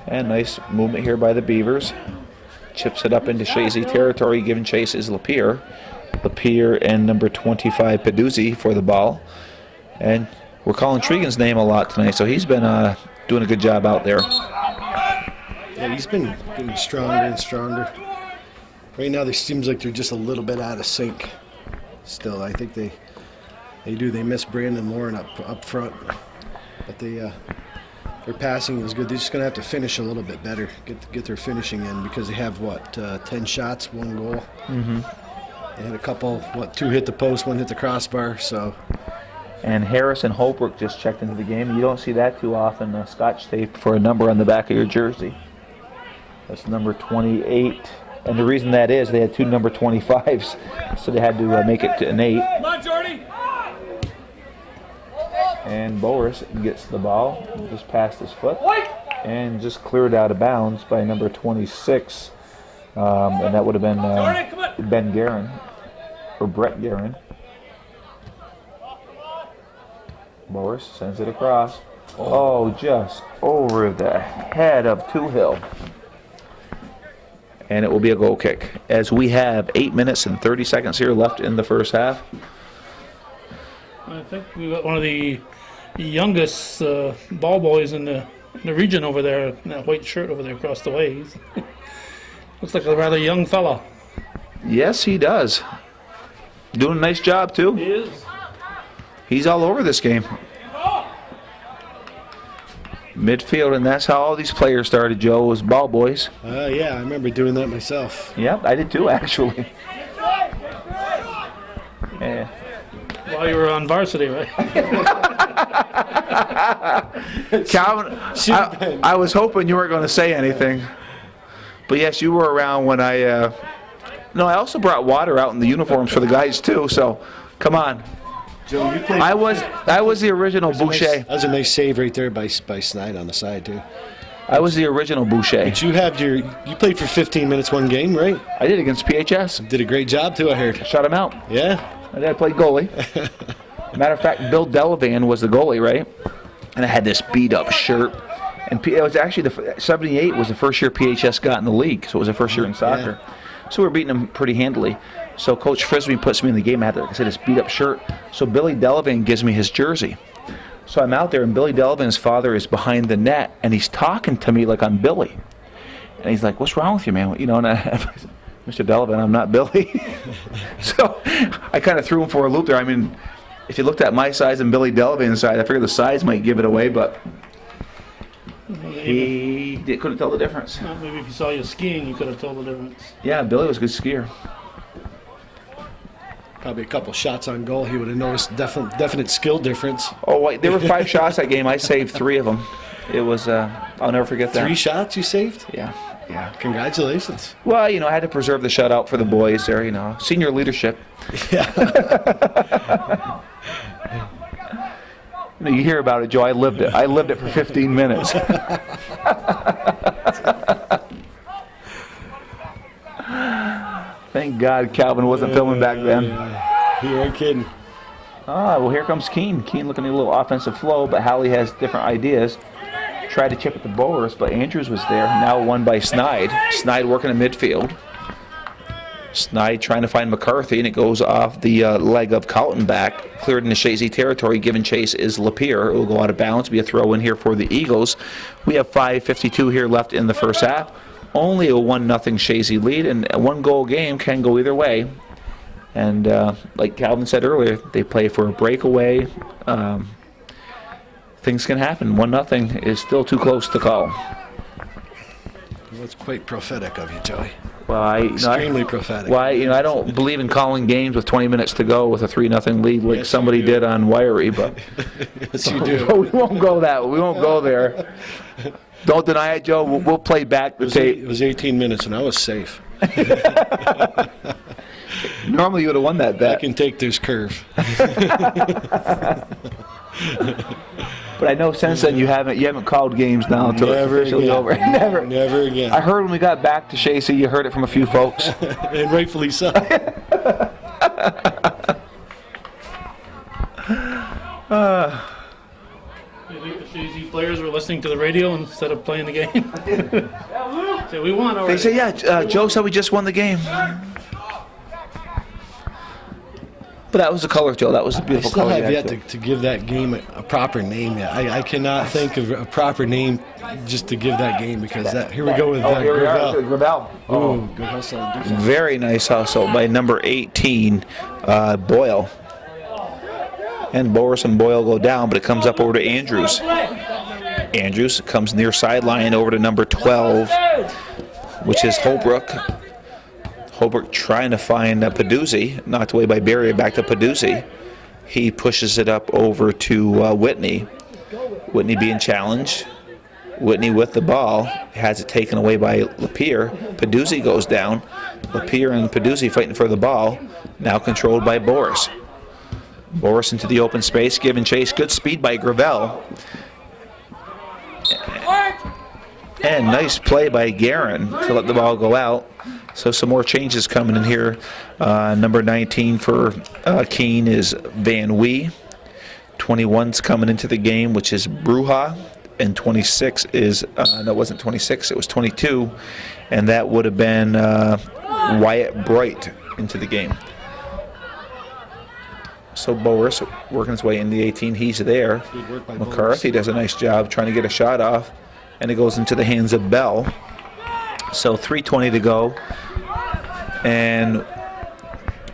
[SPEAKER 1] And nice movement here by the Beavers. Chips it up into Chazy territory, giving chase is Lapierre. Lapierre and number 25, Peduzzi for the ball. And we're calling Tregan's name a lot tonight, so he's been doing a good job out there.
[SPEAKER 3] Yeah, he's been getting stronger and stronger. Right now, there seems like they're just a little bit out of sync. Still, I think they miss Brandon Lauren up front, but their passing is good. They're just going to have to finish a little bit better, get their finishing in, because they have 10 shots, 1 goal.
[SPEAKER 1] Mm-hmm.
[SPEAKER 3] They had a couple, 2 hit the post, 1 hit the crossbar. So.
[SPEAKER 1] And Harris and Holbrook just checked into the game. You don't see that too often. Scotch tape for a number on the back of your jersey. That's number 28. And the reason that is they had 2 number 25s, so they had to make it to an 8.
[SPEAKER 4] Come on, Jordy.
[SPEAKER 1] And Boris gets the ball, just past his foot, and just cleared out of bounds by number 26. And that would have been Ben Guerin, or Brett Guerin. Boris sends it across. Oh, just over the head of Toohill. And it will be a goal kick, as we have 8 minutes and 30 seconds here left in the first half.
[SPEAKER 2] I think we got one of the youngest ball boys in the region over there, in that white shirt over there across the way. Looks like a rather young fella.
[SPEAKER 1] Yes, he does. Doing a nice job, too.
[SPEAKER 2] He is.
[SPEAKER 1] He's all over this game. Midfield, and that's how all these players started, Joe, was ball boys.
[SPEAKER 3] Yeah, I remember doing that myself.
[SPEAKER 1] Yeah, I did too, actually. Yeah.
[SPEAKER 2] While you were on varsity, right?
[SPEAKER 1] Calvin, I was hoping you weren't going to say anything. But yes, you were around when I... No, I also brought water out in the uniforms for the guys too, so come on.
[SPEAKER 3] Joe, you played.
[SPEAKER 1] I was the original Boucher.
[SPEAKER 3] That was a nice save right there by Snide on the side too.
[SPEAKER 1] I was the original Boucher.
[SPEAKER 3] But you played for 15 minutes one game, right?
[SPEAKER 1] I did against PHS.
[SPEAKER 3] Did a great job too, I heard.
[SPEAKER 1] Shut him out.
[SPEAKER 3] Yeah.
[SPEAKER 1] I played goalie. Matter of fact, Bill Delavan was the goalie, right? And I had this beat-up shirt. And it was actually 78 was the first year PHS got in the league, so it was the first year in soccer. Yeah. So we were beating them pretty handily. So Coach Frisbee puts me in the game. I had, like I said, this beat-up shirt. So Billy Delavan gives me his jersey. So I'm out there, and Billy Delavan's father is behind the net, and he's talking to me like I'm Billy. And he's like, "What's wrong with you, man?" You know, and Mr. Delavan, I'm not Billy. So I kind of threw him for a loop there. I mean, if you looked at my size and Billy Delavan's size, I figured the size might give it away, but he couldn't tell the difference.
[SPEAKER 2] Well, maybe if you saw you skiing, you could have told the difference.
[SPEAKER 1] Yeah, Billy was a good skier.
[SPEAKER 3] Probably a couple shots on goal, he would have noticed definite skill difference.
[SPEAKER 1] Oh, wait, there were 5 shots that game. I saved 3 of them. It was, I'll never forget that.
[SPEAKER 3] 3 shots you saved?
[SPEAKER 1] Yeah.
[SPEAKER 3] Congratulations.
[SPEAKER 1] Well, you know, I had to preserve the shutout for the boys there, you know. Senior leadership.
[SPEAKER 3] Yeah.
[SPEAKER 1] You know, you hear about it, Joe. I lived it. I lived it for 15 minutes. Thank God Calvin wasn't filming back then.
[SPEAKER 3] You ain't kidding.
[SPEAKER 1] Well, here comes Keene. Keene looking at a little offensive flow, but Halley has different ideas. Tried to chip at the Boers, but Andrews was there. Now won by Snide. Snide working in midfield. Snide trying to find McCarthy, and it goes off the leg of Kaltenbach. Cleared into Chazy territory. Given chase is Lapierre. It will go out of bounds. Be a throw in here for the Eagles. We have 5:52 here left in the first half. Only a 1-0 Chazy lead, and a 1-goal game can go either way. And like Calvin said earlier, they play for a breakaway. Things can happen. 1-0 is still too close to call.
[SPEAKER 3] Well, it's quite prophetic of you, Joey.
[SPEAKER 1] Well,
[SPEAKER 3] Extremely prophetic.
[SPEAKER 1] Why, I don't believe in calling games with 20 minutes to go with a 3-0 lead like
[SPEAKER 3] Yes,
[SPEAKER 1] somebody
[SPEAKER 3] you do.
[SPEAKER 1] did on Wiry, but
[SPEAKER 3] Yes, you do.
[SPEAKER 1] we won't go that. We won't go there. Don't deny it, Joe. We'll play back the
[SPEAKER 3] It
[SPEAKER 1] tape.
[SPEAKER 3] was 18 minutes, and I was safe.
[SPEAKER 1] Normally you would have won that
[SPEAKER 3] I
[SPEAKER 1] bet,
[SPEAKER 3] can take this curve.
[SPEAKER 1] but I know since then you haven't called games now until it's
[SPEAKER 3] Never
[SPEAKER 1] officially
[SPEAKER 3] again.
[SPEAKER 1] over. Never.
[SPEAKER 3] Never again.
[SPEAKER 1] I heard when we got back to Chazy, you heard it from a few folks.
[SPEAKER 3] And rightfully so.
[SPEAKER 2] You think the Chazy players were listening to the radio instead of playing the game? So we won already.
[SPEAKER 1] They say, yeah, Joe said we just won the game. But that was the color, Joe. That was the
[SPEAKER 3] I
[SPEAKER 1] beautiful
[SPEAKER 3] still
[SPEAKER 1] color.
[SPEAKER 3] have
[SPEAKER 1] you had
[SPEAKER 3] yet to give that game a proper name yet. I cannot think of a proper name just to give that game because here we go with
[SPEAKER 1] here we are.
[SPEAKER 3] Gravel.
[SPEAKER 1] Gravel.
[SPEAKER 3] Oh, good hustle on defense.
[SPEAKER 1] Very nice hustle by number 18, Boyle. And Boris and Boyle go down, but it comes up over to Andrews. Andrews comes near sideline over to number 12, which is Holbrook. Holbrook trying to find Peduzzi, knocked away by Barrier, back to Peduzzi. He pushes it up over to Whitney. Whitney being challenged. Whitney with the ball, has it taken away by Lapierre. Peduzzi goes down. Lapierre and Peduzzi fighting for the ball, now controlled by Boris. Boris into the open space, giving chase. Good speed by Gravel. And nice play by Guerin to let the ball go out. So some more changes coming in here. Number 19 for Keene is Van Wee. 21's coming into the game, which is Bruja. And 26 is, no, it wasn't 26, it was 22. And that would have been Wyatt Bright into the game. So Boris working his way in the 18. He's there.
[SPEAKER 3] Good work by
[SPEAKER 1] McCarthy does a nice job trying to get a shot off. And it goes into the hands of Bell. So 3:20 to go. And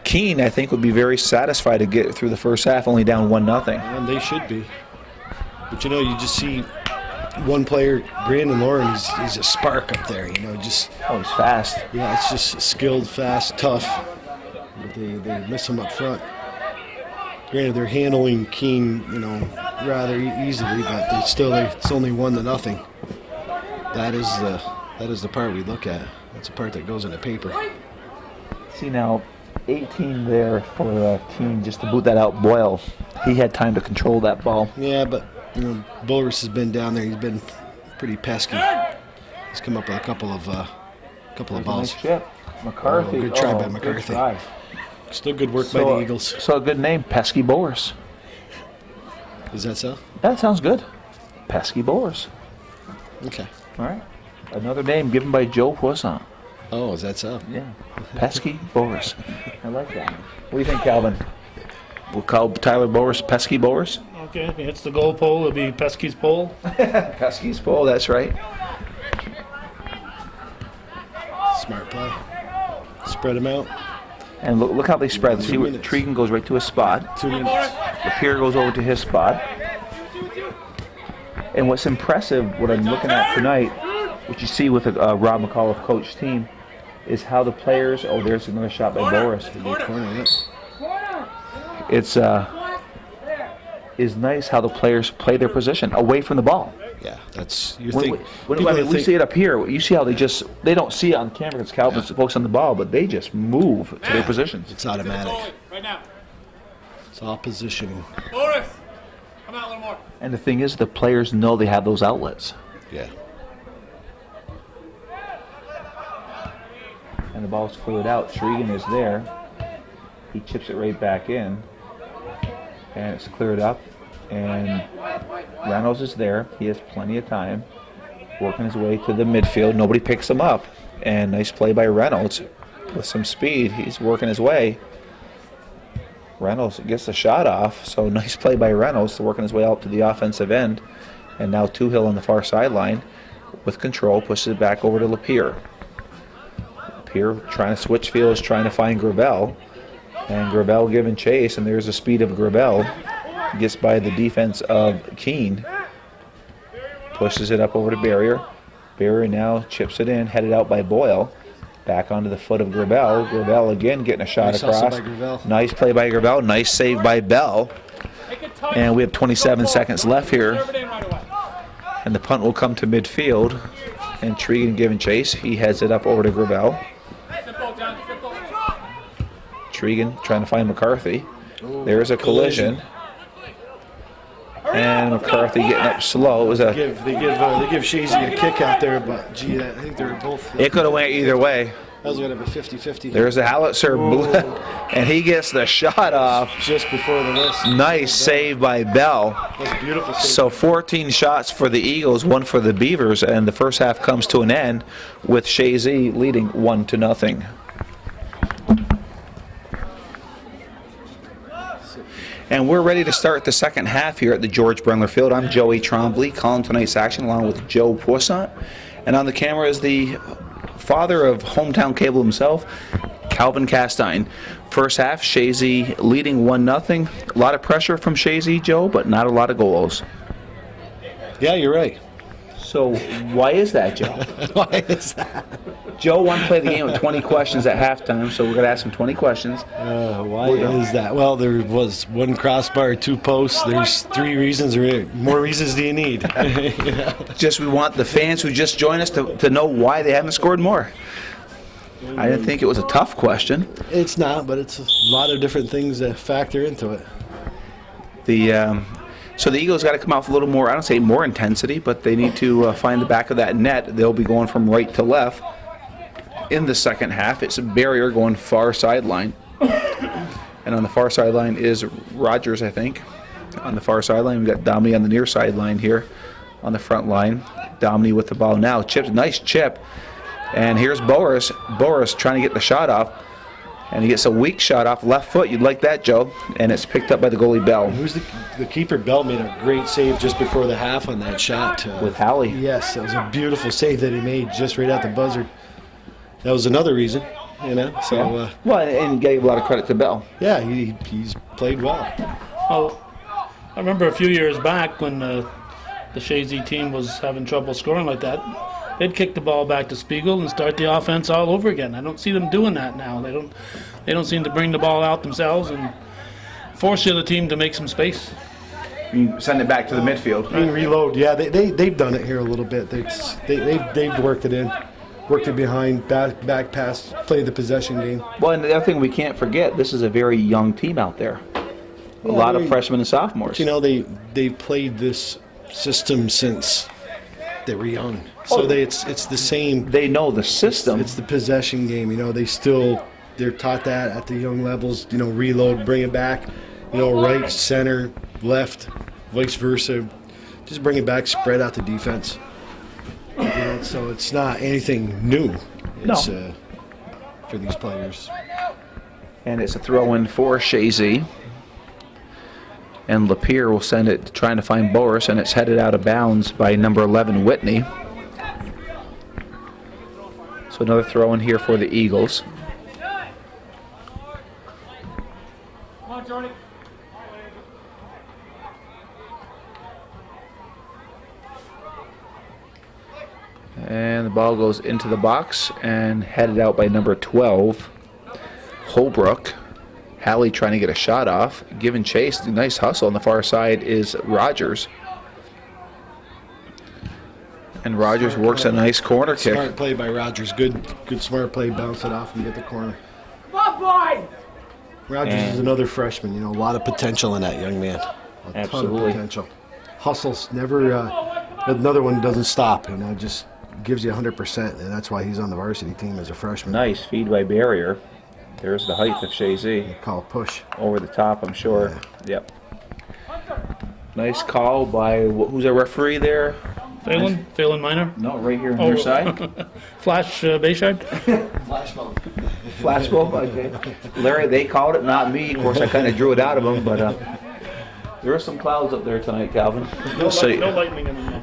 [SPEAKER 1] Keene, I think, would be very satisfied to get through the first half, only down 1-0.
[SPEAKER 3] And they should be. But, you just see one player, Brandon Lauren, he's a spark up there, just...
[SPEAKER 1] Oh, he's fast.
[SPEAKER 3] Yeah, it's just skilled, fast, tough. But they miss him up front. Granted, they're handling Keene, rather easily, but it's only 1-0. That is the part we look at. That's the part that goes in the paper.
[SPEAKER 1] See now, 18 there for Keene, just to boot that out. Boyle, he had time to control that ball.
[SPEAKER 3] Yeah, but Boris has been down there. He's been pretty pesky. He's come up with a couple of balls.
[SPEAKER 1] Nice chip. McCarthy.
[SPEAKER 3] Oh, good try by
[SPEAKER 1] good
[SPEAKER 3] McCarthy.
[SPEAKER 1] try.
[SPEAKER 3] Still good work by the Eagles.
[SPEAKER 1] So a good name, Pesky Boris.
[SPEAKER 3] Is that so?
[SPEAKER 1] That sounds good. Pesky Boris.
[SPEAKER 3] Okay.
[SPEAKER 1] All right. Another name given by Joe Poisson.
[SPEAKER 3] Oh, is that so?
[SPEAKER 1] Yeah. Pesky Boris. I like that. What do you think, Calvin? We'll call Tyler Boris Pesky Boris?
[SPEAKER 2] Okay, if he hits the goal pole, it'll be Pesky's pole.
[SPEAKER 1] Pesky's pole, that's right.
[SPEAKER 3] Smart play. Spread him out.
[SPEAKER 1] And look how they spread.
[SPEAKER 3] 2
[SPEAKER 1] See, what
[SPEAKER 3] minutes.
[SPEAKER 1] Tregan goes right to his spot.
[SPEAKER 3] 2 minutes.
[SPEAKER 1] Lapierre goes over to his spot. And what's impressive, what I'm looking at tonight, what you see with a Rob McAuliffe coach team, is how the players. Oh, there's another shot by Boris.
[SPEAKER 3] Corner,
[SPEAKER 1] It's is nice how the players play their position away from the ball.
[SPEAKER 3] yeah, that's you
[SPEAKER 1] When,
[SPEAKER 3] think.
[SPEAKER 1] when,
[SPEAKER 3] people
[SPEAKER 1] I mean, we
[SPEAKER 3] think-
[SPEAKER 1] see it up here. You see how they don't see it on camera because Calvin's focused on the ball, but they just move to their positions.
[SPEAKER 3] It's automatic.
[SPEAKER 4] Right now.
[SPEAKER 3] It's all positioning.
[SPEAKER 4] Boris, come out a little more.
[SPEAKER 1] And the thing is, the players know they have those outlets.
[SPEAKER 3] Yeah.
[SPEAKER 1] And the ball's cleared out. Tregan is there. He chips it right back in. And it's cleared up. And Reynolds is there. He has plenty of time. Working his way to the midfield. Nobody picks him up. And nice play by Reynolds. With some speed. He's working his way. Reynolds gets the shot off. So nice play by Reynolds to working his way out to the offensive end. And now Tuhill on the far sideline with control. Pushes it back over to Lapierre. Lapierre trying to switch fields, trying to find Gravel. And Gravel giving chase, and there's the speed of Gravel. Gets by the defense of Keene. Pushes it up over to Barrier. Barrier now chips it in, headed out by Boyle. Back onto the foot of Gravel. Gravel again getting a shot
[SPEAKER 3] Nice hustle
[SPEAKER 1] across.
[SPEAKER 3] by Gravel.
[SPEAKER 1] Nice play by Gravel. Nice save by Bell. And we have 27 seconds left here.
[SPEAKER 4] Serve it in right away.
[SPEAKER 1] And the punt will come to midfield. And Tregan giving chase. He heads it up over to Gravel.
[SPEAKER 4] Simple, John, simple.
[SPEAKER 1] Tregan trying to find McCarthy. There's a collision. And McCarthy getting up slow. It was a.
[SPEAKER 3] They give Chazy a kick out there, but gee, I think they're both.
[SPEAKER 1] It could have went either way.
[SPEAKER 3] That was going to be 50-50.
[SPEAKER 1] There's the howitzer, and he gets the shot off.
[SPEAKER 3] Just before the miss.
[SPEAKER 1] Nice save by Bell.
[SPEAKER 3] That's beautiful. Save.
[SPEAKER 1] So 14 shots for the Eagles, 1 for the Beavers, and the first half comes to an end with Chazy leading 1-0. And we're ready to start the second half here at the George Brendler Field. I'm Joey Trombley, calling tonight's action along with Joe Poissant. And on the camera is the father of hometown cable himself, Calvin Castine. First half, Chazy leading 1-0. A lot of pressure from Chazy, Joe, but not a lot of goals.
[SPEAKER 3] Yeah, you're right.
[SPEAKER 1] So why is that, Joe?
[SPEAKER 3] Why is that?
[SPEAKER 1] Joe wanted to play the game with 20 questions at halftime, so we're going to ask him 20 questions.
[SPEAKER 3] Why is that? Well, there was one crossbar, 2 posts. There's 3 reasons. Or more reasons do you need?
[SPEAKER 1] Just we want the fans who just joined us to know why they haven't scored more. I didn't think it was a tough question.
[SPEAKER 3] It's not, but it's a lot of different things that factor into it.
[SPEAKER 1] So the Eagles got to come off a little more, I don't say more intensity, but they need to find the back of that net. They'll be going from right to left in the second half. It's a barrier going far sideline. And on the far sideline is Rogers, I think. On the far sideline, we've got Domney on the near sideline here on the front line. Domney with the ball now. Chip's nice chip. And here's Boris. Boris trying to get the shot off. And he gets a weak shot off left foot. You'd like that, Joe. And it's picked up by the goalie, Bell.
[SPEAKER 3] Who's the keeper? Bell made a great save just before the half on that shot.
[SPEAKER 1] With Hallie.
[SPEAKER 3] Yes, it was a beautiful save that he made just right at the buzzer. That was another reason, you know. So,
[SPEAKER 1] well, and gave a lot of credit to Bell.
[SPEAKER 3] yeah, he's played well.
[SPEAKER 2] Well, I remember a few years back when the Chazy team was having trouble scoring like that. They'd kick the ball back to Spiegel and start the offense all over again. I don't see them doing that now. They don't seem to bring the ball out themselves and force the other team to make some space.
[SPEAKER 1] You send it back to the midfield.
[SPEAKER 3] Reload. Yeah, they've done it here a little bit. They've worked it in, worked it behind, back pass, played the possession game.
[SPEAKER 1] Well, and the other thing we can't forget, this is a very young team out there. A lot of freshmen and sophomores.
[SPEAKER 3] You know, they've played this system since they were young. So it's the same.
[SPEAKER 1] They know the system.
[SPEAKER 3] It's the possession game. You know, they're taught that at the young levels. You know, reload, bring it back. You know, right, center, left, vice versa. Just bring it back, spread out the defense. You know, so it's not anything new. It's, for these players.
[SPEAKER 1] And it's a throw-in for Chazy. And Lapierre will send it trying to find Boris, and it's headed out of bounds by number 11, Whitney. So another throw in here for the Eagles.
[SPEAKER 4] Come on, Jordy.
[SPEAKER 1] And the ball goes into the box and headed out by number 12, Holbrook. Hallie trying to get a shot off, giving chase. Nice hustle on the far side is Rogers. And Rogers works a nice corner kick.
[SPEAKER 3] Smart play by Rogers. Good smart play. Bounce it off and get the corner. Rogers is another freshman. You know, a lot of potential in that young man. A ton
[SPEAKER 1] Absolutely.
[SPEAKER 3] of potential. Hustles. Never. Another one doesn't stop. You know, just gives you 100%, and that's why he's on the varsity team as a freshman.
[SPEAKER 1] Nice feed by Barrier. There's the height of Chazy.
[SPEAKER 3] Call a push.
[SPEAKER 1] Over the top, I'm sure. Yep. Nice call by, who's our referee there?
[SPEAKER 2] Phelan Minor.
[SPEAKER 1] No, right here on your side.
[SPEAKER 2] Flash Bayshard.
[SPEAKER 3] Flashball.
[SPEAKER 1] Flashball, okay. Larry, they called it, not me. Of course, I kind of drew it out of them, but there are some clouds up there tonight, Calvin.
[SPEAKER 2] No lightning in them.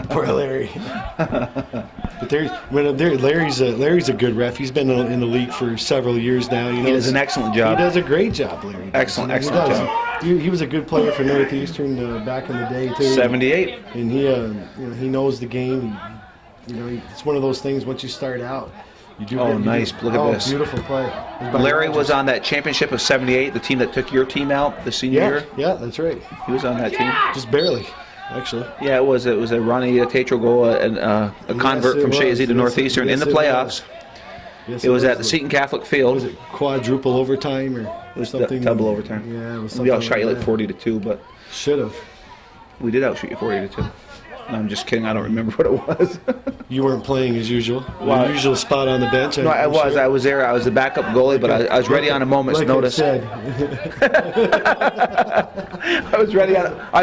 [SPEAKER 3] Poor Larry. But Larry's a good ref. He's been in the league for several years now. You know,
[SPEAKER 1] He does an excellent job.
[SPEAKER 3] He does a great job, Larry.
[SPEAKER 1] Excellent
[SPEAKER 3] He does.
[SPEAKER 1] job.
[SPEAKER 3] He was a good player for Northeastern back in the day too.
[SPEAKER 1] 78.
[SPEAKER 3] And he knows the game. It's one of those things. Once you start out, You do
[SPEAKER 1] Oh,
[SPEAKER 3] get- you
[SPEAKER 1] nice.
[SPEAKER 3] do-
[SPEAKER 1] Look at
[SPEAKER 3] oh,
[SPEAKER 1] this.
[SPEAKER 3] Beautiful play. It was by
[SPEAKER 1] Larry
[SPEAKER 3] Rogers.
[SPEAKER 1] was on that championship of '78, the team that took your team out the senior
[SPEAKER 3] Yeah,
[SPEAKER 1] year.
[SPEAKER 3] yeah, that's right.
[SPEAKER 1] He was on that team.
[SPEAKER 3] Just barely, actually.
[SPEAKER 1] Yeah, it was a Ronnie Tatro goal, and a convert
[SPEAKER 3] it
[SPEAKER 1] from
[SPEAKER 3] was.
[SPEAKER 1] Chazy to
[SPEAKER 3] Yes,
[SPEAKER 1] Northeastern in
[SPEAKER 3] yes,
[SPEAKER 1] the
[SPEAKER 3] it
[SPEAKER 1] playoffs.
[SPEAKER 3] was. Yes,
[SPEAKER 1] It was at the Seton Catholic Field.
[SPEAKER 3] Was it quadruple overtime or
[SPEAKER 1] It was
[SPEAKER 3] something?
[SPEAKER 1] double overtime.
[SPEAKER 3] Yeah, it was
[SPEAKER 1] We
[SPEAKER 3] something
[SPEAKER 1] outshot you like
[SPEAKER 3] that.
[SPEAKER 1] 40-2, but
[SPEAKER 3] Should have.
[SPEAKER 1] we did outshoot you 40-2. No, I'm just kidding. I don't remember what it was.
[SPEAKER 3] You weren't playing as usual.
[SPEAKER 1] Well,
[SPEAKER 3] Your usual spot on the bench.
[SPEAKER 1] No, I
[SPEAKER 3] I'm
[SPEAKER 1] was.
[SPEAKER 3] sure.
[SPEAKER 1] I was there. I was the backup goalie, but I was ready on a moment's
[SPEAKER 3] like
[SPEAKER 1] notice.
[SPEAKER 3] I said.
[SPEAKER 1] I was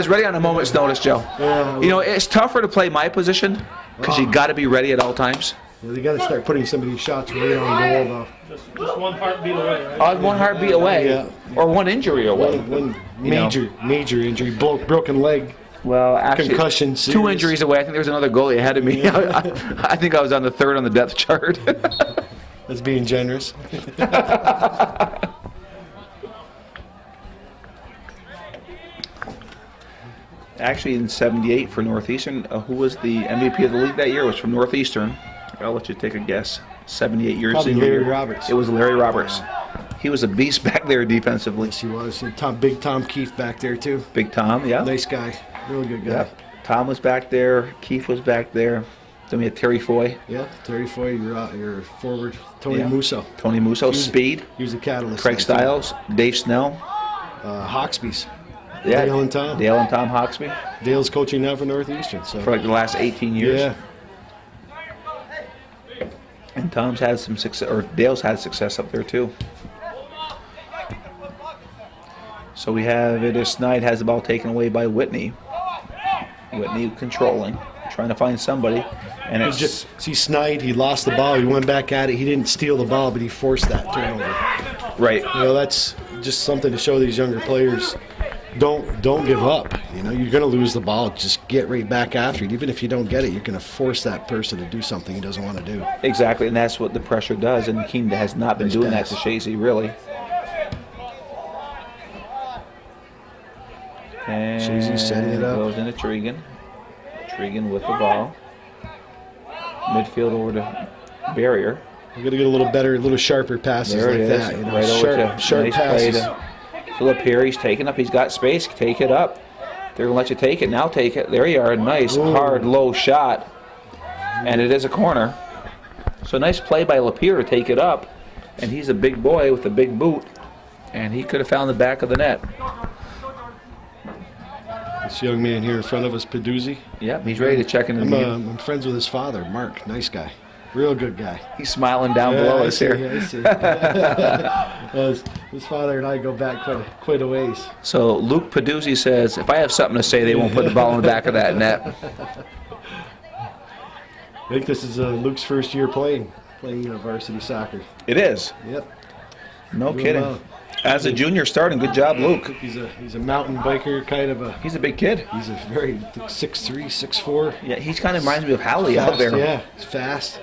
[SPEAKER 1] ready on a moment's notice, Joe.
[SPEAKER 3] Yeah,
[SPEAKER 1] You know, it's tougher to play my position because you got to be ready at all times.
[SPEAKER 3] They got to start putting some of these shots right on goal,
[SPEAKER 2] Just one heartbeat away, right?
[SPEAKER 1] I was one heartbeat away,
[SPEAKER 3] Yeah.
[SPEAKER 1] or one injury away.
[SPEAKER 3] though. One
[SPEAKER 1] You know.
[SPEAKER 3] major injury, broken leg,
[SPEAKER 1] Well, actually,
[SPEAKER 3] concussion,
[SPEAKER 1] 2
[SPEAKER 3] serious.
[SPEAKER 1] injuries away. I think there was another goalie ahead of me. I think I was on the 3rd on the depth chart.
[SPEAKER 3] That's being generous.
[SPEAKER 1] Actually, in '78 for Northeastern, who was the MVP of the league that year? It was from Northeastern. I'll let you take a guess. 78 years.
[SPEAKER 3] Probably
[SPEAKER 1] senior
[SPEAKER 3] Larry
[SPEAKER 1] year.
[SPEAKER 3] Roberts.
[SPEAKER 1] It was Larry Roberts. He was a beast back there defensively.
[SPEAKER 3] Yes, he was. And Big Tom Keefe back there too.
[SPEAKER 1] Big Tom, yeah.
[SPEAKER 3] Nice guy, real good guy.
[SPEAKER 1] Yep. Tom was back there. Keith was back there. Then we had Terry Foy,
[SPEAKER 3] Yeah, Terry Foy, you're forward. Tony
[SPEAKER 1] Yeah.
[SPEAKER 3] Musso,
[SPEAKER 1] Tony Musso, Speed,
[SPEAKER 3] he was a catalyst.
[SPEAKER 1] Craig
[SPEAKER 3] there, too.
[SPEAKER 1] Stiles, Dave Snell.
[SPEAKER 3] Hawksby's.
[SPEAKER 1] Yeah,
[SPEAKER 3] Dale and Tom.
[SPEAKER 1] Dale and Tom Hawksby
[SPEAKER 3] Dale's coaching now for Northeastern. So
[SPEAKER 1] for like the last 18 years.
[SPEAKER 3] yeah,
[SPEAKER 1] And Tom's had some success, or Dale's had success up there too. So we have it as Snide has the ball taken away by Whitney. Whitney controlling, trying to find somebody, and
[SPEAKER 3] he
[SPEAKER 1] it's
[SPEAKER 3] just see Snide. He lost the ball. He went back at it. He didn't steal the ball, but he forced that turnover.
[SPEAKER 1] right.
[SPEAKER 3] You know, that's just something to show these younger players. Don't give up. You know, you're going to lose the ball. Just get right back after it. Even if you don't get it, you're going to force that person to do something he doesn't want to do.
[SPEAKER 1] Exactly, and that's what the pressure does. And Keene has not been
[SPEAKER 3] Nice
[SPEAKER 1] doing
[SPEAKER 3] pass.
[SPEAKER 1] that to Chazy, really. And
[SPEAKER 3] Chazy's setting it up.
[SPEAKER 1] Goes into Tregan. Tregan with the ball. Midfield over to Barrier.
[SPEAKER 3] You're going to get a little better, a little sharper passes
[SPEAKER 1] There
[SPEAKER 3] like
[SPEAKER 1] it is.
[SPEAKER 3] that. You know,
[SPEAKER 1] Right over to
[SPEAKER 3] sharp
[SPEAKER 1] nice play
[SPEAKER 3] passes.
[SPEAKER 1] to Philip here. He's taking up. He's got space. Take it up. They're going to let you take it. Now take it. There you are. Nice,
[SPEAKER 3] Ooh.
[SPEAKER 1] hard, low shot. And it is a corner. So nice play by Lapeer to take it up. And he's a big boy with a big boot. And he could have found the back of the net.
[SPEAKER 3] This young man here in front of us, Peduzzi.
[SPEAKER 1] Yep, he's ready to check into the game.
[SPEAKER 3] I'm friends with his father, Mark. Nice guy. Real good guy.
[SPEAKER 1] He's smiling down below us here.
[SPEAKER 3] I see. His father and I go back quite a ways.
[SPEAKER 1] So Luke Peduzzi says, if I have something to say, they won't put the ball in the back of that net.
[SPEAKER 3] I think this is Luke's first year playing varsity soccer.
[SPEAKER 1] It is.
[SPEAKER 3] Yep.
[SPEAKER 1] No
[SPEAKER 3] Doing
[SPEAKER 1] kidding.
[SPEAKER 3] well.
[SPEAKER 1] As a junior starting, good job, Luke.
[SPEAKER 3] He's a mountain biker, kind of a.
[SPEAKER 1] He's a big kid.
[SPEAKER 3] He's a very 6'3", 6'4".
[SPEAKER 1] Yeah, he kind of reminds me of Howley out
[SPEAKER 3] Fast,
[SPEAKER 1] there.
[SPEAKER 3] Yeah, he's fast.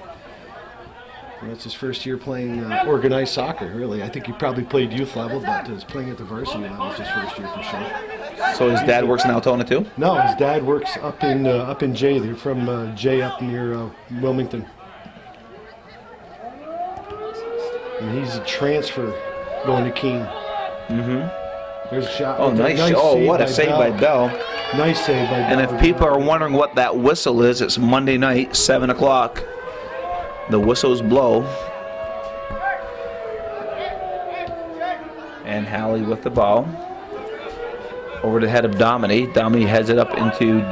[SPEAKER 3] And that's his first year playing organized soccer, really. I think he probably played youth level, but is playing at the varsity level was his first year for sure.
[SPEAKER 1] So his dad works in Altona too?
[SPEAKER 3] No, his dad works up in Jay. They're from Jay up near Wilmington. And he's a transfer going to Keene.
[SPEAKER 1] Mm-hmm.
[SPEAKER 3] There's a shot.
[SPEAKER 1] Oh, nice. Oh, what a save by Bell.
[SPEAKER 3] Nice save by Bell.
[SPEAKER 1] And if people are wondering what that whistle is, it's Monday night, 7 o'clock. The whistles blow. And Halley with the ball. Over to the head of Dominy. Dominy heads it up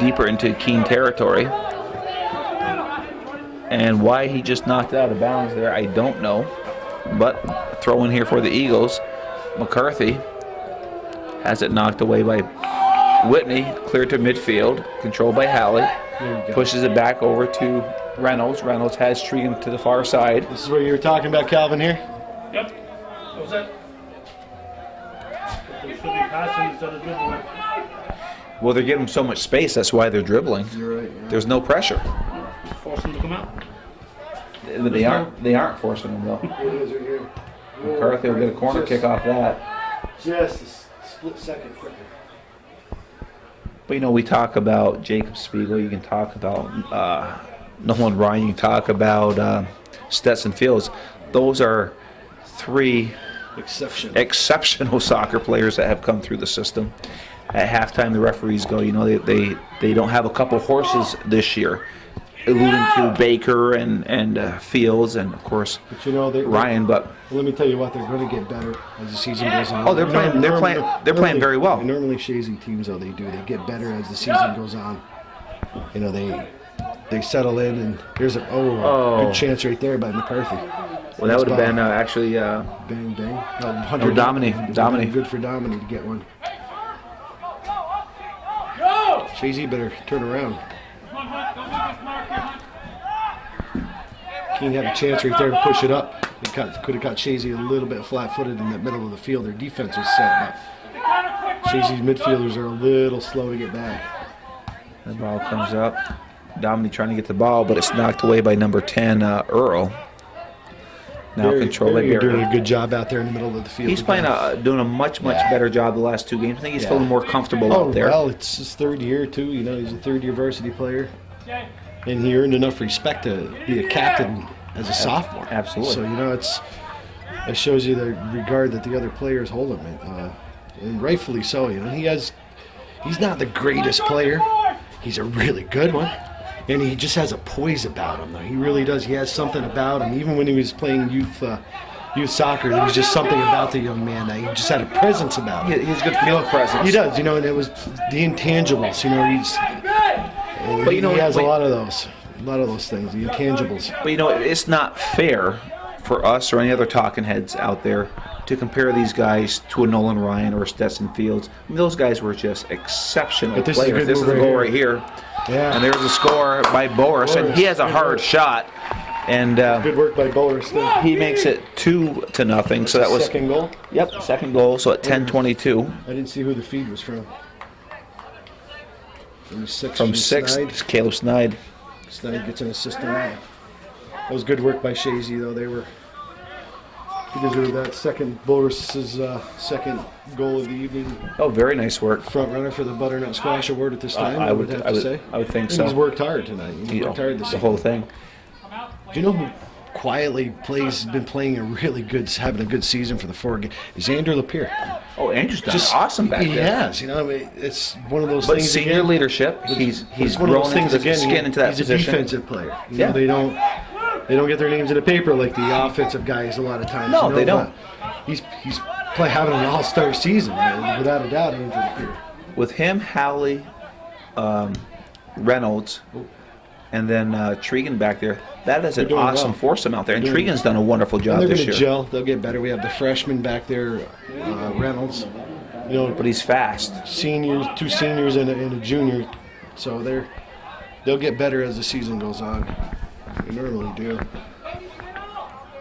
[SPEAKER 1] deeper into Keene territory. And why he just knocked it out of bounds there, I don't know. But throw in here for the Eagles. McCarthy has it knocked away by Whitney, clear to midfield, controlled by Halley. Pushes it back over to Reynolds. Reynolds has Tregan to the far side.
[SPEAKER 3] This is what you were talking about, Calvin, here?
[SPEAKER 2] Yep. What was that? They should be passing instead of dribbling.
[SPEAKER 1] Well, they're giving him so much space, that's why they're dribbling.
[SPEAKER 3] You're right.
[SPEAKER 1] There's no pressure.
[SPEAKER 2] Force them to come out.
[SPEAKER 1] But they aren't forcing him, though. McCarthy will get a corner kick off that.
[SPEAKER 3] Just a split second quicker.
[SPEAKER 1] But, you know, we talk about Jacob Spiegel. You can talk about Nolan Ryan. You can talk about Stetson Fields. Those are 3
[SPEAKER 3] Exception.
[SPEAKER 1] soccer players that have come through the system. At halftime, the referees go, they don't have a couple horses this year, alluding to Baker and Fields and of course Ryan. But
[SPEAKER 3] let me tell you what, they're going to get better as the season goes on.
[SPEAKER 1] oh, they're playing very well.
[SPEAKER 3] Normally, Chazy teams, though, they get better as the season goes on. They settle in, and here's a good chance right there by McCarthy.
[SPEAKER 1] Well, that would have been actually
[SPEAKER 3] bang bang.
[SPEAKER 1] No, Domini.
[SPEAKER 3] Good for Domini to get one. Chazy better turn around. Keene had a chance right there to push it up. Could have got Chazy a little bit flat-footed in the middle of the field. Their defense was set, but Chazy's midfielders are a little slow to get back.
[SPEAKER 1] The ball comes up. Domini trying to get the ball, but it's knocked away by number 10, Earl. Now controlled by
[SPEAKER 3] You're
[SPEAKER 1] Barry.
[SPEAKER 3] doing a good job out there in the middle of the field.
[SPEAKER 1] He's doing a much better job the last 2 games. I think he's feeling more comfortable out there.
[SPEAKER 3] Well, it's his 3rd year too. He's a 3rd-year varsity player, and he earned enough respect to be a captain as a sophomore.
[SPEAKER 1] Absolutely.
[SPEAKER 3] So it shows you the regard that the other players hold him, and rightfully so. He's not the greatest player. He's a really good one. And he just has a poise about him, though. He really does. He has something about him. Even when he was playing youth soccer, there was just something about the young man that he just had a presence about him.
[SPEAKER 1] He's a good field presence.
[SPEAKER 3] He does, and it was the intangibles. He has a lot of those things, the intangibles.
[SPEAKER 1] But it's not fair for us or any other talking heads out there to compare these guys to a Nolan Ryan or a Stetson Fields. Those guys were just exceptional
[SPEAKER 3] But this
[SPEAKER 1] players.
[SPEAKER 3] Is a good
[SPEAKER 1] This is the goal right here.
[SPEAKER 3] Yeah.
[SPEAKER 1] And there's a score by Boris, and he has a hard shot. And
[SPEAKER 3] good work by Boris.
[SPEAKER 1] He makes it 2-0. So that was
[SPEAKER 3] second goal.
[SPEAKER 1] Yep, second goal. So at 10:22.
[SPEAKER 3] I didn't see who the feed was from.
[SPEAKER 1] From 6, it's Caleb Snide.
[SPEAKER 3] Snide gets an assist on that. That was good work by Chazy, though. He deserved that. Second, Boris's second goal of the evening.
[SPEAKER 1] Oh, very nice work.
[SPEAKER 3] Front runner for the Butternut Squash Award at this time.
[SPEAKER 1] I would
[SPEAKER 3] have to say.
[SPEAKER 1] I would think
[SPEAKER 3] And
[SPEAKER 1] so.
[SPEAKER 3] He's worked hard tonight. He's worked hard this
[SPEAKER 1] the whole thing.
[SPEAKER 3] Do you know who quietly been playing having a good season for the 4 games? Is Andrew Lapierre.
[SPEAKER 1] Oh, Andrew's done awesome back
[SPEAKER 3] he
[SPEAKER 1] there.
[SPEAKER 3] Has. It's one of those
[SPEAKER 1] But
[SPEAKER 3] things.
[SPEAKER 1] senior leadership, he's
[SPEAKER 3] one of those
[SPEAKER 1] grown
[SPEAKER 3] things
[SPEAKER 1] into the skin into that
[SPEAKER 3] he's
[SPEAKER 1] position.
[SPEAKER 3] a defensive player.
[SPEAKER 1] Yeah.
[SPEAKER 3] They don't get their names in the paper like the offensive guys a lot of times.
[SPEAKER 1] No, they don't.
[SPEAKER 3] He's having an all-star season, without a doubt. Andrew Lapierre.
[SPEAKER 1] With him, Howley, Reynolds, and then Tregan back there, that is an
[SPEAKER 3] doing
[SPEAKER 1] awesome
[SPEAKER 3] well.
[SPEAKER 1] foursome out there. And Tregan's done a wonderful job
[SPEAKER 3] And they're
[SPEAKER 1] this
[SPEAKER 3] going
[SPEAKER 1] year.
[SPEAKER 3] to gel. They'll get better. We have the freshman back there, Reynolds.
[SPEAKER 1] But he's fast.
[SPEAKER 3] Seniors, 2 seniors and a junior, so they'll get better as the season goes on. They normally do.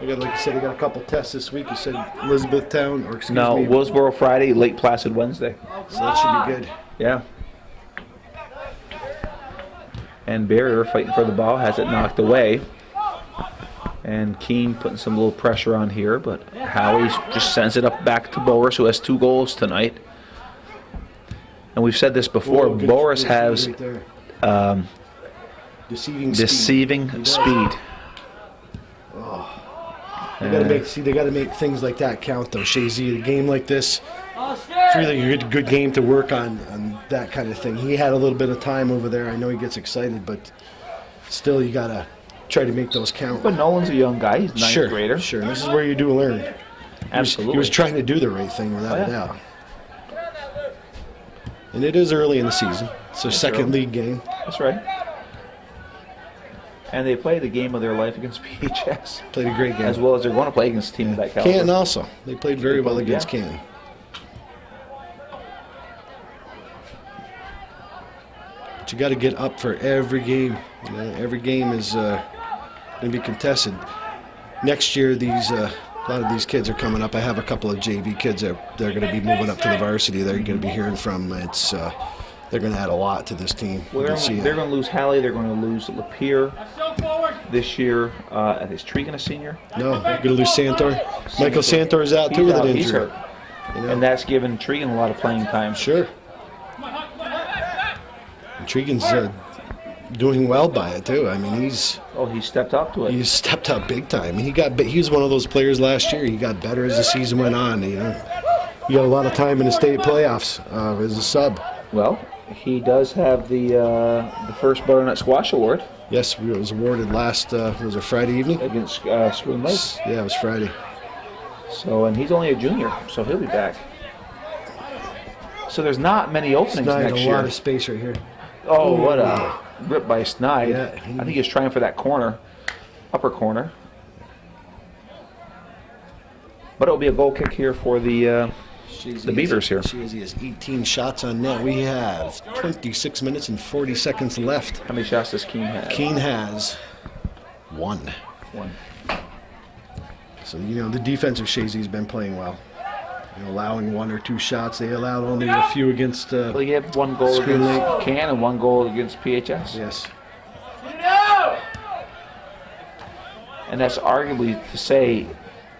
[SPEAKER 3] Like you said, they got a couple tests this week. You said Elizabethtown, or excuse
[SPEAKER 1] No,
[SPEAKER 3] me.
[SPEAKER 1] Willsboro Friday, Lake Placid Wednesday.
[SPEAKER 3] So that should be good.
[SPEAKER 1] Yeah. And Barrier fighting for the ball, has it knocked away. And Keene putting some little pressure on here, but Howie just sends it up back to Boris, who has 2 goals tonight. And we've said this before,
[SPEAKER 3] Good
[SPEAKER 1] Boris
[SPEAKER 3] speed
[SPEAKER 1] has
[SPEAKER 3] right there. Deceiving speed. They got to make things like that count, though. Chazy, a game like this, it's really a good game to work on that kind of thing. He had a little bit of time over there. I know he gets excited, but still, you got to try to make those count.
[SPEAKER 1] But Nolan's a young guy. He's a ninth grader.
[SPEAKER 3] Sure. This is where you do learn.
[SPEAKER 1] Absolutely.
[SPEAKER 3] He was trying to do the right thing without a doubt. And it is early in the season. It's their second league game.
[SPEAKER 1] That's right. And they play the game of their life against PHS.
[SPEAKER 3] Played a great game.
[SPEAKER 1] As well as they're going to play against a team of that caliber.
[SPEAKER 3] Canton also. They played very well against Canton. But you got to get up for every game. Every game is going to be contested. Next year, a lot of these kids are coming up. I have a couple of JV kids that they're going to be moving up to the varsity. They're going to be hearing from. They're going to add a lot to this team.
[SPEAKER 1] Well, they're going to lose Halley. They're going to lose Lapierre this year. Is Tregan a senior?
[SPEAKER 3] No, they're going to lose Santor. Michael Santor's out too with an injury.
[SPEAKER 1] He's hurt. And that's given Tregan a lot of playing time.
[SPEAKER 3] Sure. And Tregan's doing well by it too. I mean,
[SPEAKER 1] He stepped up to it.
[SPEAKER 3] he's stepped up big time. He was one of those players last year. He got better as the season went on. You know, he got a lot of time in the state playoffs as a sub.
[SPEAKER 1] Well, he does have the first Butternut Squash Award
[SPEAKER 3] Yes, it was awarded last was it Friday evening?
[SPEAKER 1] against Spoon Lake.
[SPEAKER 3] Yeah, it was Friday.
[SPEAKER 1] So, and he's only a junior, so he'll be back. So there's not many openings
[SPEAKER 3] Snide,
[SPEAKER 1] next
[SPEAKER 3] a
[SPEAKER 1] year.
[SPEAKER 3] lot of space right here.
[SPEAKER 1] Oh, what a rip by Snide.
[SPEAKER 3] Yeah,
[SPEAKER 1] I think he's trying for that corner, upper corner. But it'll be a goal kick here for the Beavers here.
[SPEAKER 3] Chazy has 18 shots on net. We have 26 minutes and 40 seconds left.
[SPEAKER 1] How many shots does Keene have?
[SPEAKER 3] Keene has 1.
[SPEAKER 1] One.
[SPEAKER 3] So, you know, the defense of Chazy's been playing well. You know, allowing 1 or 2 shots. They allowed only a few against
[SPEAKER 1] Well, he had 1 goal
[SPEAKER 3] Spoon
[SPEAKER 1] against
[SPEAKER 3] Lake.
[SPEAKER 1] Can and 1 goal against PHS.
[SPEAKER 3] Yes.
[SPEAKER 1] And that's arguably to say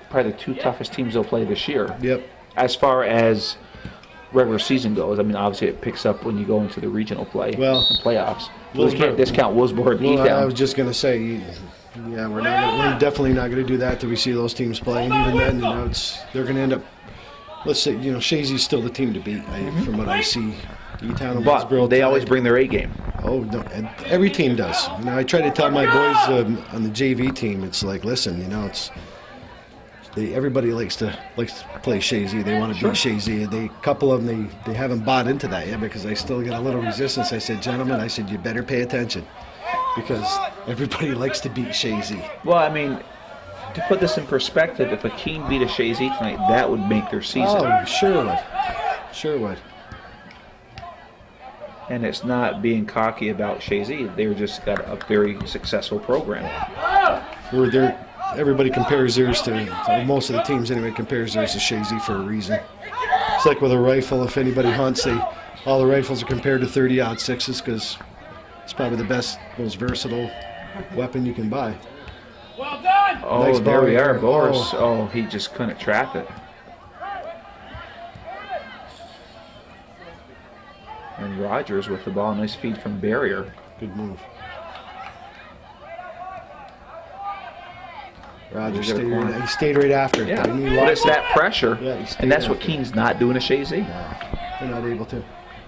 [SPEAKER 1] probably the 2 toughest teams they'll play this year.
[SPEAKER 3] Yep.
[SPEAKER 1] As far as regular season goes, I mean, obviously it picks up when you go into the regional play
[SPEAKER 3] Well,
[SPEAKER 1] and playoffs. We can't discount Willsboro and
[SPEAKER 3] Well, I
[SPEAKER 1] E-Town.
[SPEAKER 3] was just going to say, yeah, we're definitely not going to do that till we see those teams play. And even then, you know, they're going to end up. Let's say, you know, Chazy's still the team to beat from what I see. E-Town and
[SPEAKER 1] But
[SPEAKER 3] Willsboro
[SPEAKER 1] they always
[SPEAKER 3] tied.
[SPEAKER 1] bring their A game.
[SPEAKER 3] Oh no, and every team does. You know, I try to tell my boys on the JV team, it's like, listen, you know, everybody likes to play Chazy. They want to beat Chazy. A couple of them they haven't bought into that yet because I still get a little resistance. I said, gentlemen, you better pay attention because everybody likes to beat Chazy.
[SPEAKER 1] Well, I mean, to put this in perspective, if a Keene beat a Chazy tonight, that would make their season.
[SPEAKER 3] Oh, sure would.
[SPEAKER 1] And it's not being cocky about Chazy. They've just got a very successful program.
[SPEAKER 3] Everybody compares theirs to most of the teams anyway. Compares theirs to Chazy for a reason. It's like with a rifle. If anybody hunts, all the rifles are compared to 30-06s because it's probably the best, most versatile weapon you can buy.
[SPEAKER 4] Well done!
[SPEAKER 1] Oh,
[SPEAKER 3] Nice
[SPEAKER 1] there we are,
[SPEAKER 3] ball.
[SPEAKER 1] Boris. Oh, he just couldn't trap it. And Rogers with the ball. Nice feed from Barrier.
[SPEAKER 3] Good move. Roger
[SPEAKER 1] He's got a corner.
[SPEAKER 3] he stayed right after.
[SPEAKER 1] Yeah,
[SPEAKER 3] I mean,
[SPEAKER 1] but it's that pressure.
[SPEAKER 3] Yeah, he stayed
[SPEAKER 1] And that's what
[SPEAKER 3] after.
[SPEAKER 1] Keene's not doing to Chazy.
[SPEAKER 3] They're not able to.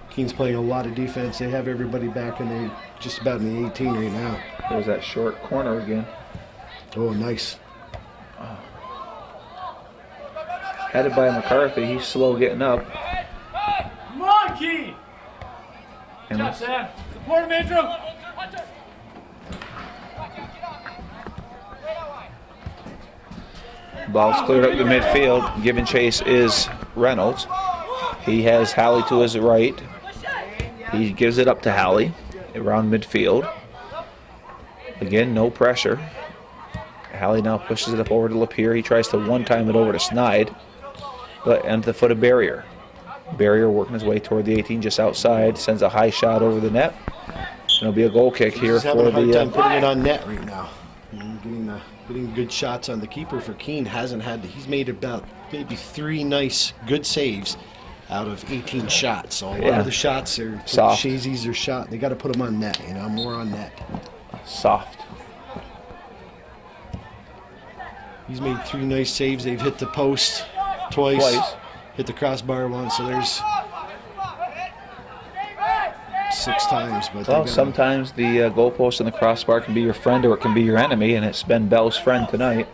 [SPEAKER 3] Keene's playing a lot of defense. They have everybody back and they just about in the 18 right now.
[SPEAKER 1] There's that short corner again.
[SPEAKER 3] Oh, nice.
[SPEAKER 1] Headed by McCarthy. He's slow getting up.
[SPEAKER 4] Come on, Keene!
[SPEAKER 1] And
[SPEAKER 4] Good job, Sam. Support him, Andrew!
[SPEAKER 1] ball's cleared up the midfield. Giving chase is Reynolds. He has Halley to his right. He gives it up to Halley around midfield. Again, no pressure. Halley now pushes it up over to Lapeer. He tries to one-time it over to Snide, but into the foot of Barrier. Barrier working his way toward the 18, just outside, sends a high shot over the net. It'll be a goal kick here
[SPEAKER 3] He's having
[SPEAKER 1] for
[SPEAKER 3] a hard time
[SPEAKER 1] the.
[SPEAKER 3] putting it on net right now. Getting good shots on the keeper for Keene. He's made about maybe 3 nice good saves out of 18 shots. So a lot of the shots are
[SPEAKER 1] Soft.
[SPEAKER 3] Chazy's are shot. They got to put them on net. More on net.
[SPEAKER 1] Soft.
[SPEAKER 3] He's made 3 nice saves. They've hit the post twice. Hit the crossbar once. So there's 6 times. But
[SPEAKER 1] Well, sometimes the goalpost and the crossbar can be your friend or it can be your enemy, and it's been Bell's friend tonight.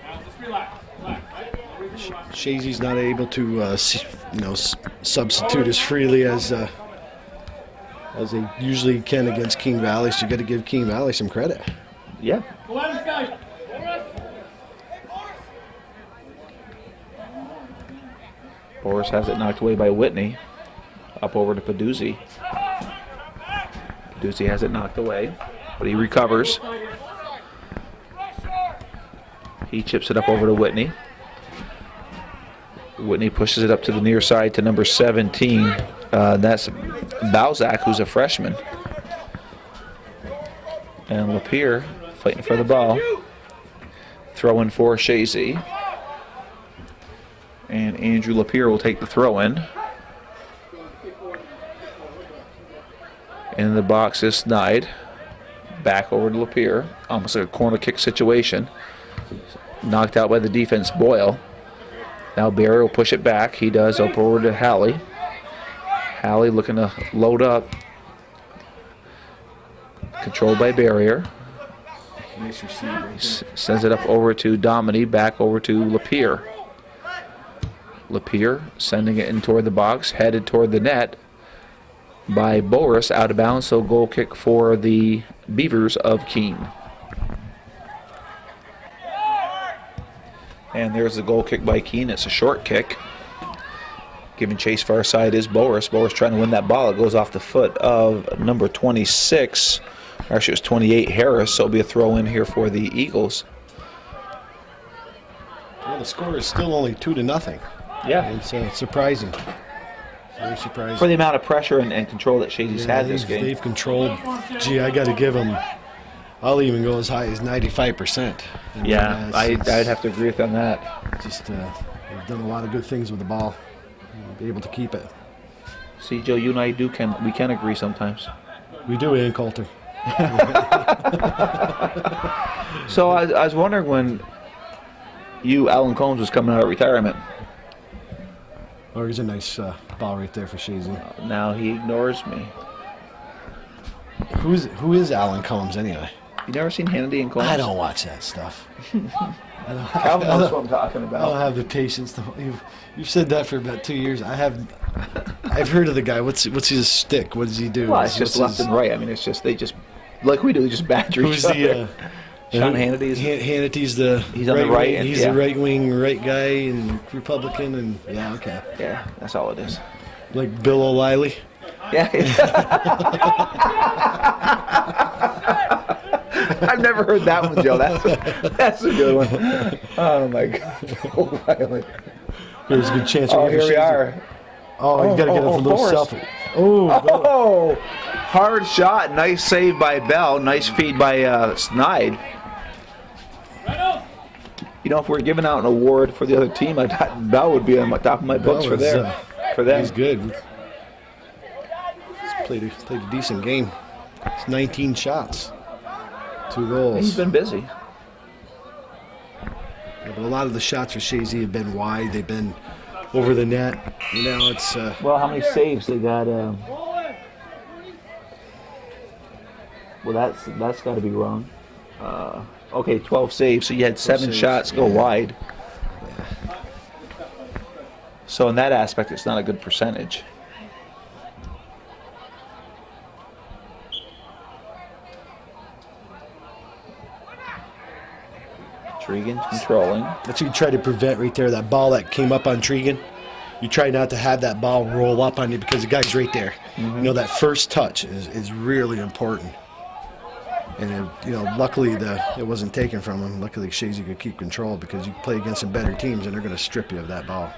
[SPEAKER 4] Now just relax.
[SPEAKER 3] Chazy's not able to, substitute as freely as they usually can against Keene Valley. So you got to give Keene Valley some credit.
[SPEAKER 1] Yeah.
[SPEAKER 4] Go on, this guy.
[SPEAKER 1] Boris has it knocked away by Whitney. Up over to Paduzzi. Paduzzi has it knocked away, but he recovers. He chips it up over to Whitney. Whitney pushes it up to the near side to number 17. That's Balzac, who's a freshman. And Lapeer fighting for the ball. Throw in for Chazy. And Andrew Lapeer will take the throw in. In the box is Snide. Back over to Lapeer. Almost like a corner kick situation. Knocked out by the defense, Boyle. Now Barry will push it back. He does up over to Halley. Halley looking to load up. Controlled by Barrier.
[SPEAKER 3] Nice receiver.
[SPEAKER 1] Sends it up over to Dominy. Back over to Lapeer. Lapeer sending it in toward the box. Headed toward the net by Boris. Out of bounds. So goal kick for the Beavers of Keene. And there's the goal kick by Keene. It's a short kick. Giving chase far side is Boris. Boris trying to win that ball. It goes off the foot of number 26. Actually, it was 28, Harris. So it'll be a throw in here for the Eagles.
[SPEAKER 3] Well, the score is still only 2-0.
[SPEAKER 1] Yeah.
[SPEAKER 3] It's surprising. Very surprising.
[SPEAKER 1] For the amount of pressure and control that Chazy's had this game.
[SPEAKER 3] They've controlled. Gee, I got to give them. I'll even go as high as 95%.
[SPEAKER 1] Yeah, I'd have to agree with you on that.
[SPEAKER 3] Just they've done a lot of good things with the ball. Be able to keep it.
[SPEAKER 1] See, Joe, you and I we can agree sometimes.
[SPEAKER 3] We do, Ian Coulter.
[SPEAKER 1] So I was wondering when Alan Combs was coming out of retirement.
[SPEAKER 3] Oh, here's a nice ball right there for Chazy.
[SPEAKER 1] Now he ignores me.
[SPEAKER 3] Who is Alan Combs anyway?
[SPEAKER 1] You never seen Hannity and Combs?
[SPEAKER 3] I don't watch that stuff.
[SPEAKER 1] Calvin knows what I'm talking
[SPEAKER 3] I don't
[SPEAKER 1] about.
[SPEAKER 3] have the patience. You've said that for about 2 years. I've heard of the guy. What's his stick? What does he do?
[SPEAKER 1] Well, it's just left and right. I mean, it's just they just like we do. They just badger
[SPEAKER 3] Who's
[SPEAKER 1] each other. Sean
[SPEAKER 3] Hannity's
[SPEAKER 1] Hannity's
[SPEAKER 3] he's
[SPEAKER 1] on the right.
[SPEAKER 3] He's
[SPEAKER 1] yeah.
[SPEAKER 3] the right wing, right guy, and Republican, and yeah, okay.
[SPEAKER 1] Yeah, that's all it is.
[SPEAKER 3] Like Bill O'Reilly.
[SPEAKER 1] Yeah. I've never heard that one, Joe. That's a good one. Oh my God, O'Reilly.
[SPEAKER 3] There's a good chance.
[SPEAKER 1] Oh, here we are.
[SPEAKER 3] Oh, you got to get a little
[SPEAKER 1] Forrest.
[SPEAKER 3] selfie. Oh,
[SPEAKER 1] Hard shot. Nice save by Bell. Nice feed by Snide. You know, if we're giving out an award for the other team, I thought Bell would be on the top of my books for them.
[SPEAKER 3] He's good. He's played a decent game. It's 19 shots. 2 goals.
[SPEAKER 1] He's been busy.
[SPEAKER 3] Yeah, but a lot of the shots for Chazy have been wide. They've been over the net. Now it's.
[SPEAKER 1] Well, how many saves they got? Well, that's got to be wrong. Okay, 12 saves. So you had 7
[SPEAKER 3] saves,
[SPEAKER 1] shots go wide.
[SPEAKER 3] Yeah.
[SPEAKER 1] So in that aspect, it's not a good percentage. Tregan controlling.
[SPEAKER 3] That's what you try to prevent right there. That ball that came up on Tregan. You try not to have that ball roll up on you because the guy's right there.
[SPEAKER 1] Mm-hmm.
[SPEAKER 3] You know, that first touch is really important. And luckily it wasn't taken from him. Luckily Chazy could keep control because you play against some better teams and they're going to strip you of that ball.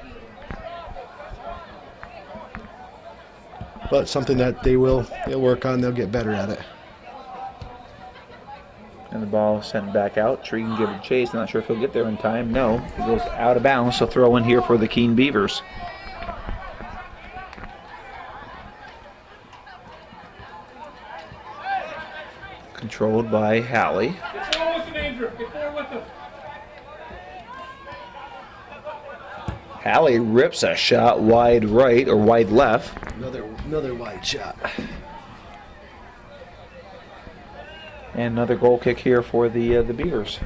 [SPEAKER 3] But something that they'll work on. They'll get better at it.
[SPEAKER 1] And the ball sent back out. Tregan give it a chase. Not sure if he'll get there in time. No, it goes out of bounds. So throw in here for the Keene Beavers. Controlled by Halley.
[SPEAKER 4] Get forward with him, Andrew. Get forward with him.
[SPEAKER 1] Halley rips a shot wide right or wide left.
[SPEAKER 3] Another wide shot.
[SPEAKER 1] And another goal kick here for the Beavers.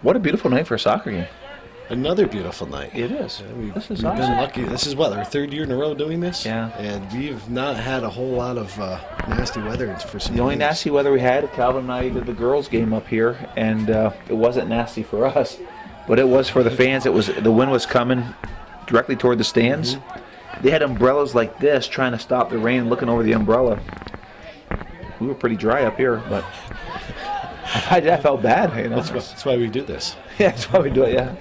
[SPEAKER 1] What a beautiful night for a soccer game.
[SPEAKER 3] Another beautiful night.
[SPEAKER 1] It is. This is
[SPEAKER 3] we've
[SPEAKER 1] awesome.
[SPEAKER 3] been lucky. This is our 3rd year in a row doing this.
[SPEAKER 1] Yeah.
[SPEAKER 3] And we've not had a whole lot of nasty weather for some
[SPEAKER 1] The only
[SPEAKER 3] games.
[SPEAKER 1] nasty weather we had, Calvin and I did the girls' game up here, and it wasn't nasty for us, but it was for the fans. The wind was coming directly toward the stands. Mm-hmm. They had umbrellas like this, trying to stop the rain, looking over the umbrella. We were pretty dry up here, but I felt bad. You know,
[SPEAKER 3] That's why we do this.
[SPEAKER 1] Yeah, that's why we do it. Yeah,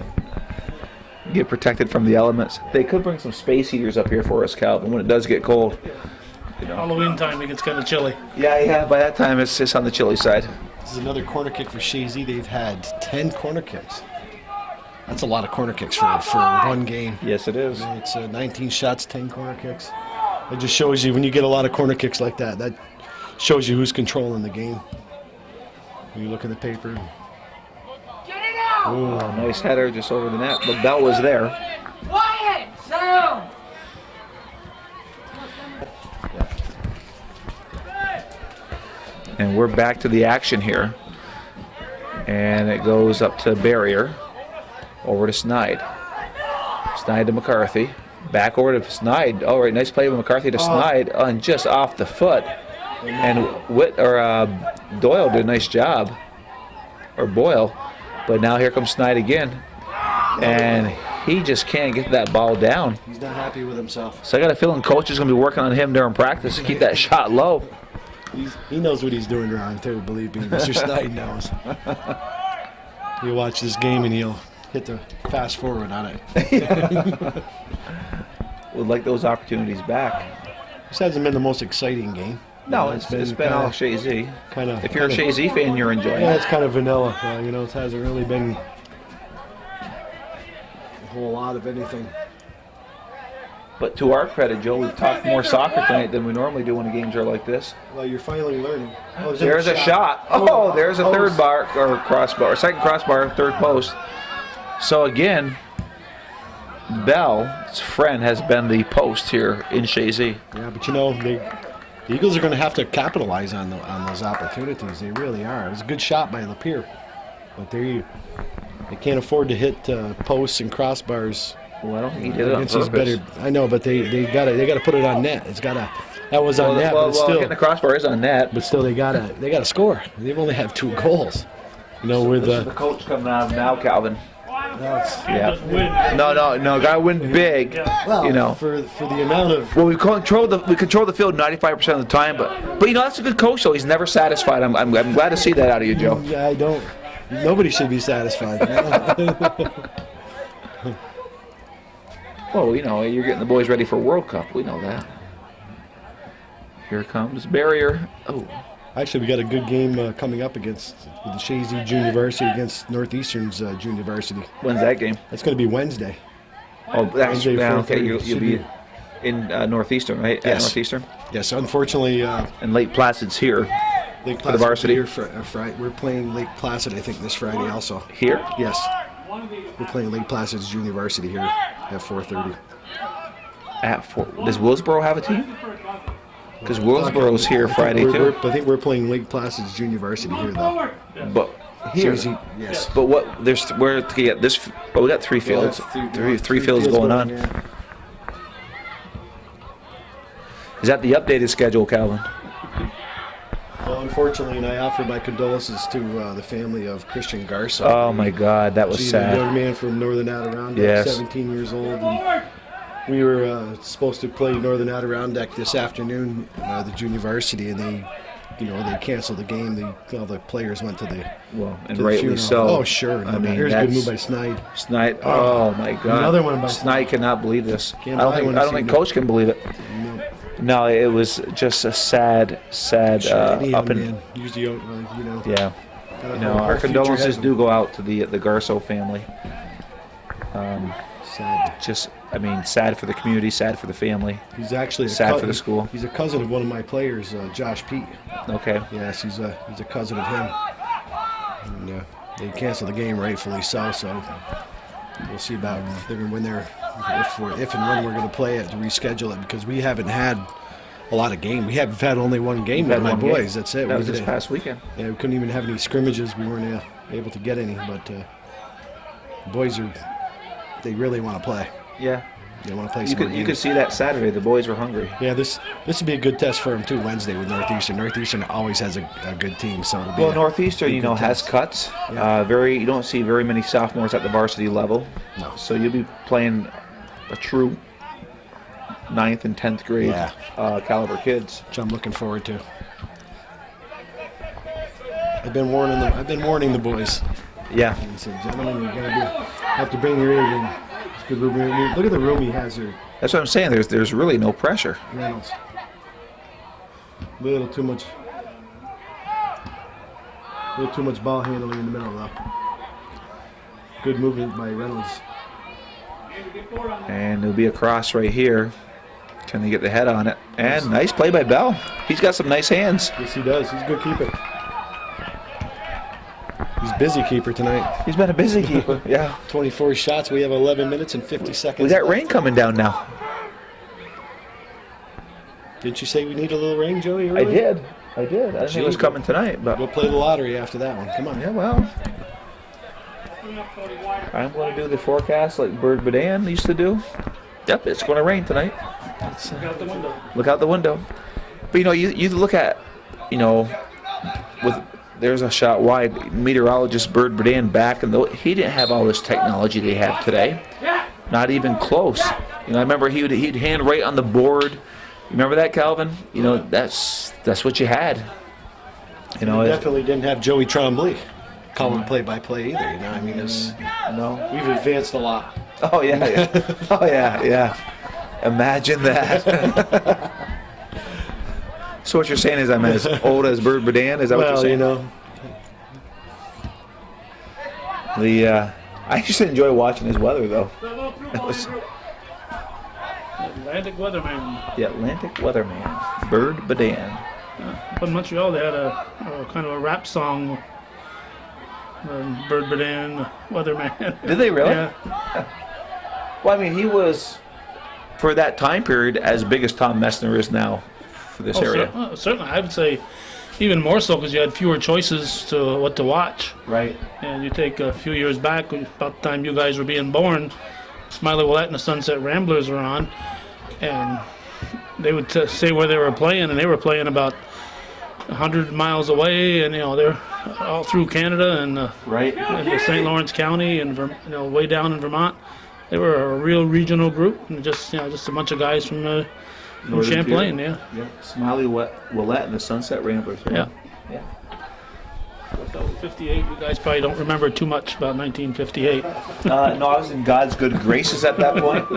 [SPEAKER 1] get protected from the elements. They could bring some space heaters up here for us, Calvin, when it does get cold.
[SPEAKER 2] Halloween time, it gets kind of chilly.
[SPEAKER 1] Yeah. By that time, it's on the chilly side.
[SPEAKER 3] This is another corner kick for Chazy. They've had 10 corner kicks. That's a lot of corner kicks for one game.
[SPEAKER 1] Yes, it is.
[SPEAKER 3] It's 19 shots, 10 corner kicks. It just shows you when you get a lot of corner kicks like that. That shows you who's controlling the game. When you look at the paper.
[SPEAKER 1] Oh, nice header just over the net. But Bell was there.
[SPEAKER 4] Quiet! Sound!
[SPEAKER 1] And we're back to the action here. And it goes up to Barrier. Over to Snide. Snide to McCarthy. Back over to Snide. All right, nice play with McCarthy to Snide. And just off the foot. And Doyle did a nice job. Or Boyle. But now here comes Snide again. And he just can't get that ball down.
[SPEAKER 3] He's not happy with himself.
[SPEAKER 1] So I got a feeling coach is going to be working on him during practice to keep that shot low.
[SPEAKER 3] He knows what he's doing wrong, too, believe me. Mr. Snide knows. He'll watch this game and he'll hit the fast forward on it.
[SPEAKER 1] Would like those opportunities back.
[SPEAKER 3] This hasn't been the most exciting game.
[SPEAKER 1] No, it's been all Chazy. If you're a Chazy fan, you're enjoying
[SPEAKER 3] Yeah,
[SPEAKER 1] it.
[SPEAKER 3] it's kind of vanilla. It hasn't really been a whole lot of anything.
[SPEAKER 1] But to our credit, Joe, we've talked more soccer tonight than we normally do when the games are like this.
[SPEAKER 3] Well, you're finally learning. Oh,
[SPEAKER 1] There's a shot. Oh, there's a third bar or crossbar, second crossbar, third post. So again, Bell's friend has been the post here in Chazy.
[SPEAKER 3] Yeah, but the Eagles are going to have to capitalize on those opportunities. They really are. It was a good shot by Lapeer, but they can't afford to hit posts and crossbars.
[SPEAKER 1] Well, I don't think he did it on
[SPEAKER 3] Against his
[SPEAKER 1] purpose.
[SPEAKER 3] I know, but they got to put it on net. That was on net, but still.
[SPEAKER 1] Hitting the crossbar is on net.
[SPEAKER 3] But still, they gotta score. They've only have 2 goals. With
[SPEAKER 1] This is the coach coming out now, Calvin.
[SPEAKER 2] Just win.
[SPEAKER 1] Yeah. No. Gotta win big.
[SPEAKER 3] well, for the amount of
[SPEAKER 1] Well, we control the field 95% of the time, but that's a good coach though. He's never satisfied. I'm glad to see that out of you, Joe.
[SPEAKER 3] yeah, I don't. Nobody should be satisfied.
[SPEAKER 1] Well, you're getting the boys ready for World Cup. We know that. Here comes Barrier. Oh,
[SPEAKER 3] Actually, we got a good game coming up with the Chazy Junior Varsity against Northeastern's Junior Varsity.
[SPEAKER 1] when's that game?
[SPEAKER 3] That's going to be Wednesday.
[SPEAKER 1] Oh, that's
[SPEAKER 3] Wednesday,
[SPEAKER 1] okay.
[SPEAKER 3] 4:30.
[SPEAKER 1] You'll
[SPEAKER 3] Should
[SPEAKER 1] be
[SPEAKER 3] be.
[SPEAKER 1] in Northeastern, right? At
[SPEAKER 3] Yes.
[SPEAKER 1] Northeastern.
[SPEAKER 3] Yes, unfortunately,
[SPEAKER 1] And Lake Placid's here.
[SPEAKER 3] Lake
[SPEAKER 1] the
[SPEAKER 3] Placid
[SPEAKER 1] varsity.
[SPEAKER 3] here we're playing Lake Placid, I think, this Friday also.
[SPEAKER 1] Here?
[SPEAKER 3] Yes, we're playing Lake Placid's Junior Varsity here at 4:30.
[SPEAKER 1] Does Willsboro have a team? Because Willsboro's here Friday too.
[SPEAKER 3] I think we're playing Lake Placid's Junior Varsity here, though.
[SPEAKER 1] But here.
[SPEAKER 3] Chazy, yes.
[SPEAKER 1] But where to get this? But we got 3 fields. Three fields going on.
[SPEAKER 3] Yeah.
[SPEAKER 1] Is that the updated schedule, Calvin?
[SPEAKER 3] Well, unfortunately, and I offer my condolences to the family of Christian Garza.
[SPEAKER 1] Oh my God, that was
[SPEAKER 3] He's a
[SPEAKER 1] sad.
[SPEAKER 3] young man from Northern Adirondack,
[SPEAKER 1] Yes.
[SPEAKER 3] 17 years old. And we were supposed to play Northern Adirondack this afternoon, the junior varsity, and they canceled the game. All the players went to the
[SPEAKER 1] And
[SPEAKER 3] to the
[SPEAKER 1] rightly
[SPEAKER 3] funeral.
[SPEAKER 1] so.
[SPEAKER 3] Oh, sure.
[SPEAKER 1] I mean,
[SPEAKER 3] here's a good
[SPEAKER 1] that's
[SPEAKER 3] move by Snide.
[SPEAKER 1] Snide. Oh my God.
[SPEAKER 3] Another one by
[SPEAKER 1] Snide cannot believe this. I
[SPEAKER 3] Can't
[SPEAKER 1] don't
[SPEAKER 3] believe
[SPEAKER 1] think.
[SPEAKER 3] it.
[SPEAKER 1] I don't think Coach can believe it.
[SPEAKER 3] No,
[SPEAKER 1] No, it was just a sad
[SPEAKER 3] any
[SPEAKER 1] up
[SPEAKER 3] young
[SPEAKER 1] and
[SPEAKER 3] man, usually,
[SPEAKER 1] yeah.
[SPEAKER 3] gotta
[SPEAKER 1] Our
[SPEAKER 3] hope future
[SPEAKER 1] condolences
[SPEAKER 3] has him.
[SPEAKER 1] do go out to the Garso family.
[SPEAKER 3] Sad.
[SPEAKER 1] Sad for the community, sad for the family.
[SPEAKER 3] He's actually
[SPEAKER 1] Sad for the school.
[SPEAKER 3] He's a cousin of one of my players, Josh Pete.
[SPEAKER 1] Okay.
[SPEAKER 3] Yes, he's a cousin of him. And, they canceled the game, rightfully so. So we'll see about if and when we're going to play it to reschedule it, because we haven't had a lot of game. We have had only one game with my boys. That's it.
[SPEAKER 1] That was
[SPEAKER 3] We
[SPEAKER 1] this
[SPEAKER 3] did-
[SPEAKER 1] past weekend.
[SPEAKER 3] Yeah, we couldn't even have any scrimmages. We weren't able to get any. But the boys they really want to play.
[SPEAKER 1] Yeah.
[SPEAKER 3] They want to play
[SPEAKER 1] You
[SPEAKER 3] some more
[SPEAKER 1] could you could
[SPEAKER 3] games.
[SPEAKER 1] see that Saturday. The boys were hungry.
[SPEAKER 3] Yeah, this would be a good test for them too. Wednesday with Northeastern. Northeastern always has a good team, so it'll be
[SPEAKER 1] Well,
[SPEAKER 3] a
[SPEAKER 1] Northeastern,
[SPEAKER 3] good
[SPEAKER 1] has
[SPEAKER 3] test.
[SPEAKER 1] cuts.
[SPEAKER 3] Yeah.
[SPEAKER 1] You don't see very many sophomores at the varsity level.
[SPEAKER 3] No.
[SPEAKER 1] So you'll be playing a true 9th and 10th grade caliber kids.
[SPEAKER 3] which I'm looking forward to. I've been warning the boys.
[SPEAKER 1] Yeah.
[SPEAKER 3] I said, gentlemen, you're gonna have to bring your A game. It's good room. Look at the room he has here,
[SPEAKER 1] That's what I'm saying. There's really no pressure.
[SPEAKER 3] Reynolds. Little too much ball handling in the middle though. Good movement by Reynolds.
[SPEAKER 1] And there'll be a cross right here Can they get the head on it? And nice play by Bell. He's got some nice hands.
[SPEAKER 3] Yes, he does. He's a good keeper. He's busy keeper tonight.
[SPEAKER 1] He's been a busy keeper. Yeah.
[SPEAKER 3] 24 shots. We have 11 minutes and 50 seconds.
[SPEAKER 1] We got
[SPEAKER 3] left.
[SPEAKER 1] rain coming down now.
[SPEAKER 3] Didn't you say we need a little rain, Joey?
[SPEAKER 1] I
[SPEAKER 3] Early?
[SPEAKER 1] did. I think it was
[SPEAKER 3] Gee.
[SPEAKER 1] coming tonight, but
[SPEAKER 3] We'll play the lottery after that one. Come on.
[SPEAKER 1] yeah, well, I'm going to do the forecast like Bird Bedan used to do. Yep, it's going to rain tonight.
[SPEAKER 2] Look out the window.
[SPEAKER 1] Look out the window. But you look at, with there's a shot wide. Meteorologist Bird Bedan back, and he didn't have all this technology they have today. Not even close. I remember he'd hand right on the board. Remember that, Calvin? That's what you had.
[SPEAKER 3] We definitely didn't have Joey Trombley calling play-by-play either. I mean,
[SPEAKER 1] No.
[SPEAKER 3] we've advanced a lot.
[SPEAKER 1] Oh yeah. Oh yeah. Imagine that. So what you're saying is I'm as old as Bird Bedan? Is that what you're saying? I used to enjoy watching his weather though.
[SPEAKER 2] Atlantic Weatherman.
[SPEAKER 1] The Atlantic Weatherman, Bird Bedan.
[SPEAKER 2] Up in Montreal, they had a kind of a rap song. Bird Bedan, Weatherman.
[SPEAKER 1] Did they really?
[SPEAKER 2] Yeah.
[SPEAKER 1] Well, I mean, he was, for that time period, as big as Tom Messner is now for this area.
[SPEAKER 2] Certainly, I would say even more so because you had fewer choices to what to watch.
[SPEAKER 1] Right.
[SPEAKER 2] And you take a few years back, about the time you guys were being born, Smiley Willette and the Sunset Ramblers were on, and they would say where they were playing, and they were playing about 100 miles away, and they're all through Canada and
[SPEAKER 1] Right.
[SPEAKER 2] into St. Lawrence County and way down in Vermont. They were a real regional group, and just a bunch of guys from
[SPEAKER 1] Northern
[SPEAKER 2] Champlain.
[SPEAKER 1] Tier. Yeah. Smiley Willette and the Sunset Ramblers.
[SPEAKER 2] Yeah.
[SPEAKER 1] Yeah.
[SPEAKER 2] So 58. You guys probably don't remember too much about 1958.
[SPEAKER 1] No, I was in God's good graces at that point.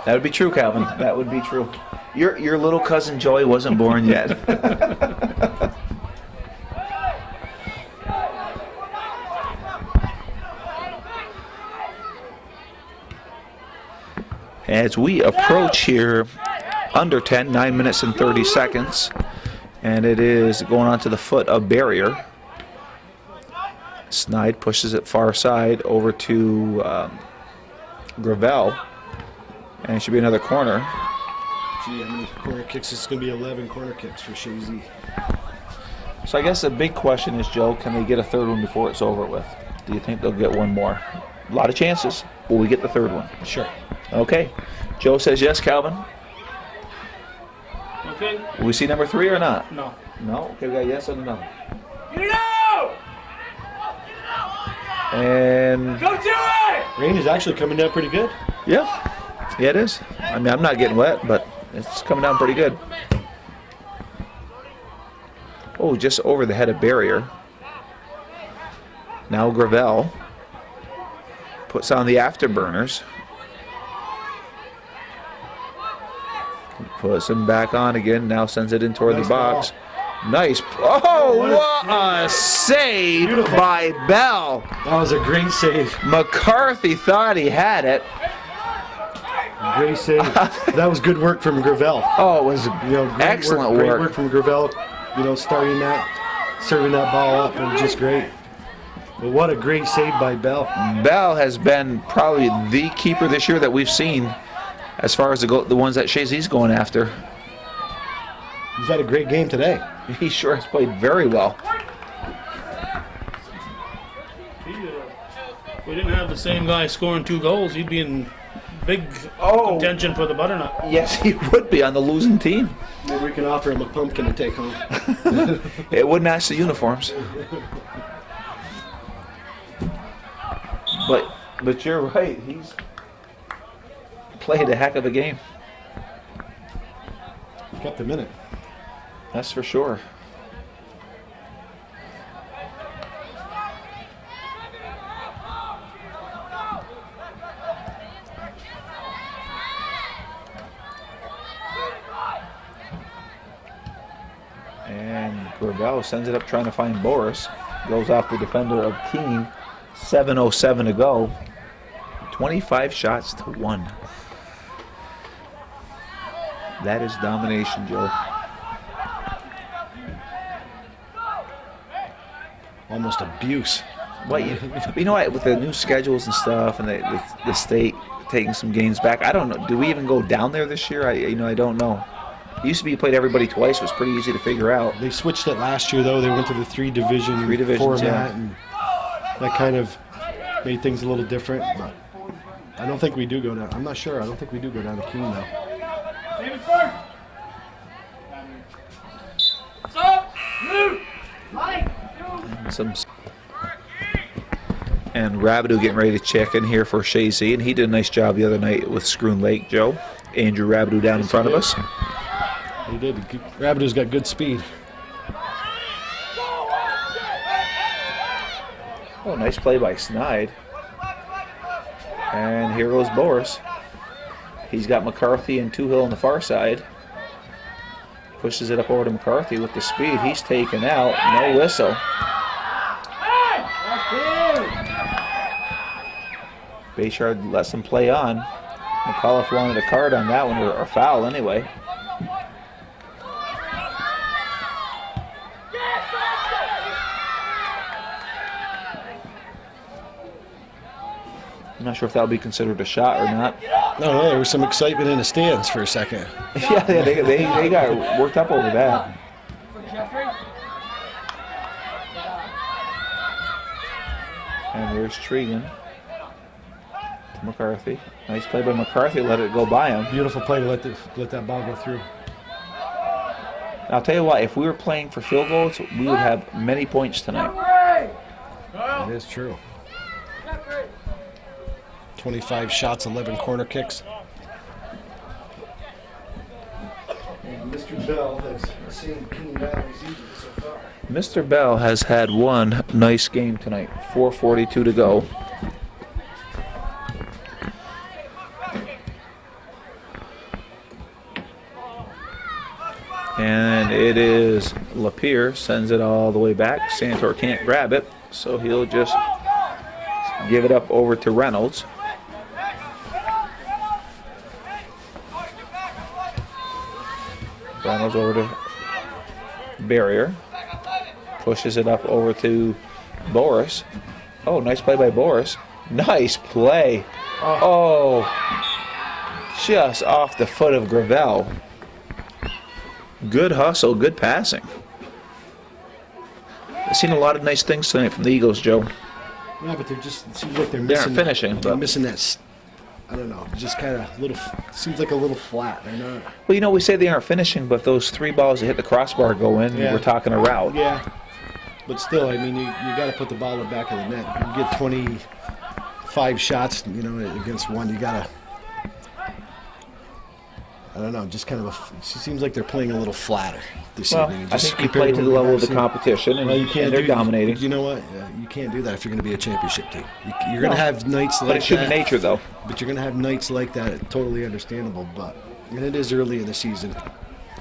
[SPEAKER 1] That would be true, Calvin. That would be true. Your little cousin Joey wasn't born yet. As we approach here, under 10, 9 minutes and 30 seconds, and it is going on to the foot of barrier. Snide pushes it far side over to Gravel, and it should be another corner.
[SPEAKER 3] Gee, how many corner kicks? It's going to be 11 corner kicks for Chazy.
[SPEAKER 1] So I guess the big question is, Joe, can they get a third one before it's over with? Do you think they'll get one more? A lot of chances. Will we get the third one?
[SPEAKER 3] Sure.
[SPEAKER 1] Okay. Joe says yes, Calvin.
[SPEAKER 2] Okay.
[SPEAKER 1] Will we see number 3 or not?
[SPEAKER 2] No.
[SPEAKER 1] No? Okay, we got yes and no.
[SPEAKER 4] You know!
[SPEAKER 1] And
[SPEAKER 4] Go do it!
[SPEAKER 3] Rain is actually coming down pretty good.
[SPEAKER 1] yeah, it is. I mean, I'm not getting wet, but it's coming down pretty good. Oh, just over the head of barrier. Now Gravel puts on the afterburners. Puts him back on again. Now sends it in toward the box. Nice. Oh, what a save by Bell.
[SPEAKER 3] That was a great save.
[SPEAKER 1] McCarthy thought he had it.
[SPEAKER 3] Great save. That was good work from Gravel.
[SPEAKER 1] Oh, it was
[SPEAKER 3] Great
[SPEAKER 1] excellent
[SPEAKER 3] Great
[SPEAKER 1] work.
[SPEAKER 3] work from Gravel. Starting that, serving that ball up, and just great. But what a great save by Bell.
[SPEAKER 1] Bell has been probably the keeper this year that we've seen as far as the ones that Chazy's going after.
[SPEAKER 3] He's had a great game today.
[SPEAKER 1] He sure has played very well.
[SPEAKER 2] If we didn't have the same guy scoring 2 goals, he'd be in big contention for the butternut.
[SPEAKER 1] Yes, he would be on the losing team.
[SPEAKER 3] Maybe we can offer him a pumpkin to take home.
[SPEAKER 1] It would match the uniforms. But you're right. He's played a heck of a game.
[SPEAKER 3] Kept him in it.
[SPEAKER 1] That's for sure. And Gravel sends it up trying to find Boris. Goes off the defender of Keene. 7:07 to go. 25 shots to 1. That is domination, Joe.
[SPEAKER 3] Almost abuse.
[SPEAKER 1] Well, you know what? With the new schedules and stuff, and the state taking some games back, I don't know. Do we even go down there this year? I don't know. It used to be you played everybody twice. It was pretty easy to figure out.
[SPEAKER 3] They switched it last year, though. They went to the three divisions
[SPEAKER 1] format,
[SPEAKER 3] yeah. And that kind of made things a little different. But I don't think we do go down. I'm not sure. I don't think we do go down to Keene, though.
[SPEAKER 1] And Rabideau getting ready to check in here for Chazy, and he did a nice job the other night with Scroon Lake, Joe. Andrew Rabideau down in front of us.
[SPEAKER 3] He did. Rabideau's got good speed.
[SPEAKER 1] Oh, nice play by Snide. And here goes Boris. He's got McCarthy and Toohill on the far side. Pushes it up over to McCarthy with the speed. He's taken out. No whistle. Bayshard lets him play on. McAuliffe wanted a card on that one, or foul anyway. I'm not sure if that would be considered a shot or not.
[SPEAKER 3] No, there was some excitement in the stands for a second.
[SPEAKER 1] Yeah, they got worked up over that. And there's Tregan to McCarthy. Nice play by McCarthy, let it go by him.
[SPEAKER 3] Beautiful play to let that ball go through.
[SPEAKER 1] I'll tell you what, if we were playing for field goals, we would have many points tonight.
[SPEAKER 3] That is true. 25 shots, 11 corner kicks. And Mr. Bell has seen Keene Valley's Eagles so far.
[SPEAKER 1] Mr. Bell has had one nice game tonight. 4:42 to go. And it is Lapierre, sends it all the way back. Santor can't grab it, so he'll just give it up over to Reynolds. Reynolds over to Barrier. Pushes it up over to Boris. Oh, nice play by Boris. Nice play. Oh, just off the foot of Gravel. Good hustle, good passing. I've seen a lot of nice things tonight from the Eagles, Joe.
[SPEAKER 3] Yeah, but they're just, it seems like they're
[SPEAKER 1] They
[SPEAKER 3] missing.
[SPEAKER 1] aren't finishing,
[SPEAKER 3] They're
[SPEAKER 1] but
[SPEAKER 3] missing that, I don't know, just kind of little, seems like a little flat. They're not.
[SPEAKER 1] well, you know, we say they aren't finishing, but those three balls that hit the crossbar go in.
[SPEAKER 3] Yeah.
[SPEAKER 1] We're talking a route.
[SPEAKER 3] Yeah. But still, I mean, you got to put the ball in the back of the net. You get 25 shots, against one. You got to, I don't know, just kind of it seems like they're playing a little flatter this
[SPEAKER 1] Well,
[SPEAKER 3] evening.
[SPEAKER 1] I think you play to the level of the competition, and,
[SPEAKER 3] Well, you can't
[SPEAKER 1] and they're dominating.
[SPEAKER 3] You know what? You can't do that if you're going to be a championship team. You're going to have nights like that.
[SPEAKER 1] But it's human nature, though.
[SPEAKER 3] But you're going to have nights like that. Totally understandable. And it is early in the season.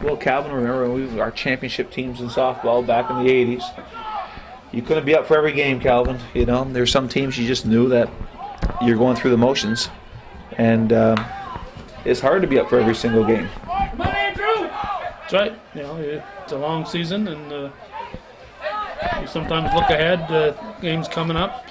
[SPEAKER 1] Well, Calvin, remember our championship teams in softball back in the 80s. You couldn't be up for every game, Calvin. There's some teams you just knew that you're going through the motions. And it's hard to be up for every single game.
[SPEAKER 4] Come on, Andrew!
[SPEAKER 2] That's right. It's a long season, and you sometimes look ahead. Games coming up.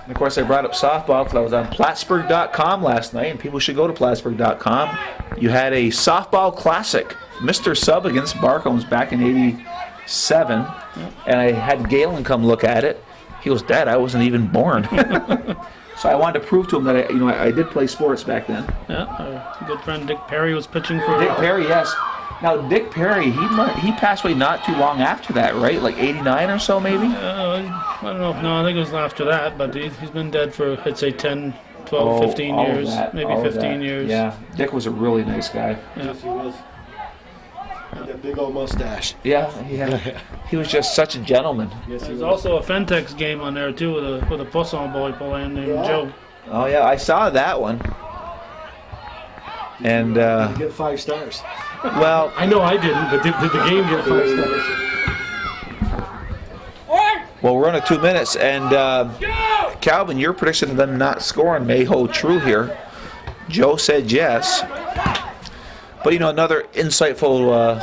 [SPEAKER 1] And of course, I brought up softball because I was on Plattsburgh.com last night, and people should go to Plattsburgh.com. You had a softball classic, Mr. Sub against Barcombs back in '87, and I had Galen come look at it. He goes, "Dad, I wasn't even born." So I wanted to prove to him that I did play sports back then.
[SPEAKER 2] Yeah, our good friend Dick Perry was pitching for
[SPEAKER 1] Dick Perry, yes. Now Dick Perry, he passed away not too long after that, right? Like '89 or so, maybe.
[SPEAKER 2] I don't know. No, I think it was after that, but he's been dead for, I'd say, 10, 12, 15
[SPEAKER 1] all of
[SPEAKER 2] years,
[SPEAKER 1] that,
[SPEAKER 2] maybe
[SPEAKER 1] all of
[SPEAKER 2] 15
[SPEAKER 1] that.
[SPEAKER 2] ye's.
[SPEAKER 1] Yeah, Dick was a really nice guy.
[SPEAKER 2] Yeah.
[SPEAKER 3] Yes, he was. That big old mustache.
[SPEAKER 1] Yeah, he was just such a gentleman.
[SPEAKER 3] Yes, he
[SPEAKER 2] There's
[SPEAKER 3] was.
[SPEAKER 2] also a Fentex game on there too with a Poisson boy playing named Joe.
[SPEAKER 1] Oh yeah, I saw that one. And
[SPEAKER 3] You get 5 stars.
[SPEAKER 1] well,
[SPEAKER 3] I know I didn't, but did the game get 5 stars?
[SPEAKER 1] well, we're on at 2 minutes, and Calvin, your prediction of them not scoring may hold true here. Joe said yes. But, you know, another insightful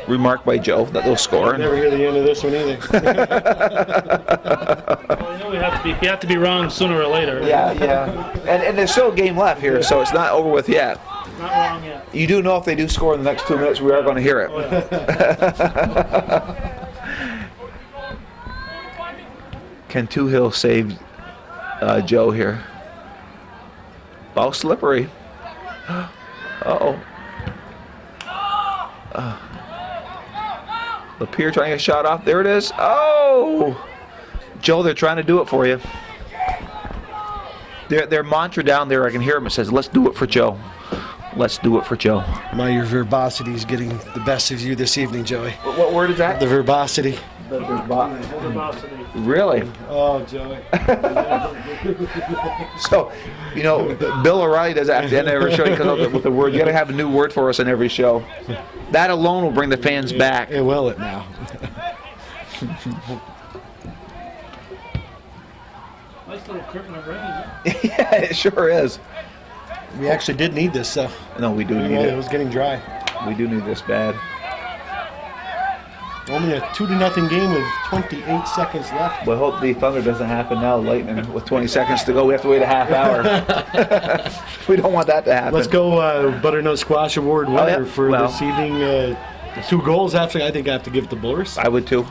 [SPEAKER 1] remark by Joe that they'll score.
[SPEAKER 3] Never hear the end of this one either.
[SPEAKER 2] Well, you know you have to be wrong sooner or later.
[SPEAKER 1] Yeah. And there's still a game left here, so it's not over with yet.
[SPEAKER 2] Not wrong yet.
[SPEAKER 1] You do know if they do score in the next 2 minutes, we are going to hear it.
[SPEAKER 2] Oh, yeah.
[SPEAKER 1] Can Toohill save Joe here? Ball slippery. Uh-oh. Lapierre trying to get a shot off. There it is. Oh! Joe, they're trying to do it for you. Their mantra down there, I can hear them. It says, let's do it for Joe. Let's do it for Joe.
[SPEAKER 3] Your verbosity is getting the best of you this evening, Joey.
[SPEAKER 1] What word is that?
[SPEAKER 3] The verbosity.
[SPEAKER 2] Verbosity.
[SPEAKER 1] Really?
[SPEAKER 3] Oh, Joey.
[SPEAKER 1] So, you know, Bill O'Reilly does that at the end of every show. He comes up with the word. You got to have a new word for us in every show. That alone will bring the fans back.
[SPEAKER 3] It will it now.
[SPEAKER 2] Nice little curtain of rain. Huh?
[SPEAKER 1] Yeah, it sure is.
[SPEAKER 3] We actually did need this, so.
[SPEAKER 1] No, we do need
[SPEAKER 3] It
[SPEAKER 1] it.
[SPEAKER 3] was getting dry.
[SPEAKER 1] We do need this bad.
[SPEAKER 3] Only a 2-0 game with 28 seconds left.
[SPEAKER 1] Well, I hope the thunder doesn't happen now, lightning. With 20 seconds to go, we have to wait a half hour. We don't want that to happen.
[SPEAKER 3] Let's go Butternut Squash Award winner
[SPEAKER 1] yeah.
[SPEAKER 3] for
[SPEAKER 1] Well.
[SPEAKER 3] this evening. 2 goals, actually, I think I have to give it to Boris.
[SPEAKER 1] I would too.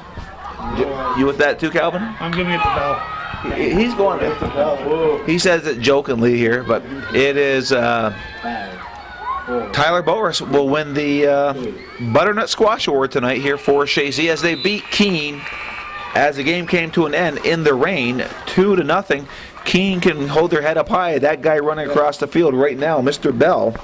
[SPEAKER 1] You with that too, Calvin?
[SPEAKER 2] I'm giving it the bell.
[SPEAKER 1] He's going. He says it jokingly here, but it is Tyler Boris will win the Butternut Squash Award tonight here for Chazy as they beat Keene as the game came to an end in the rain, 2-0. Keene can hold their head up high. That guy running across the field right now, Mr. Bell,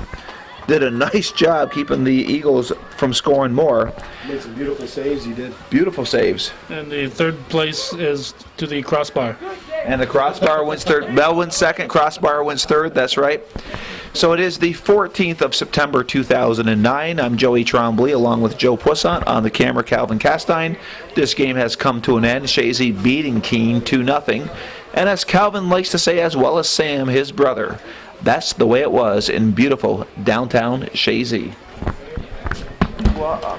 [SPEAKER 1] did a nice job keeping the Eagles from scoring more.
[SPEAKER 3] Made some beautiful saves, he did.
[SPEAKER 1] Beautiful saves.
[SPEAKER 2] And the third place is to the crossbar.
[SPEAKER 1] And the crossbar wins third. Bell wins second. Crossbar wins third. That's right. So it is the 14th of September 2009. I'm Joey Trombley along with Joe Poissant on the camera, Calvin Castine. This game has come to an end. Chazy beating Keene 2-0. And as Calvin likes to say, as well as Sam, his brother, that's the way it was in beautiful downtown Chazy. What a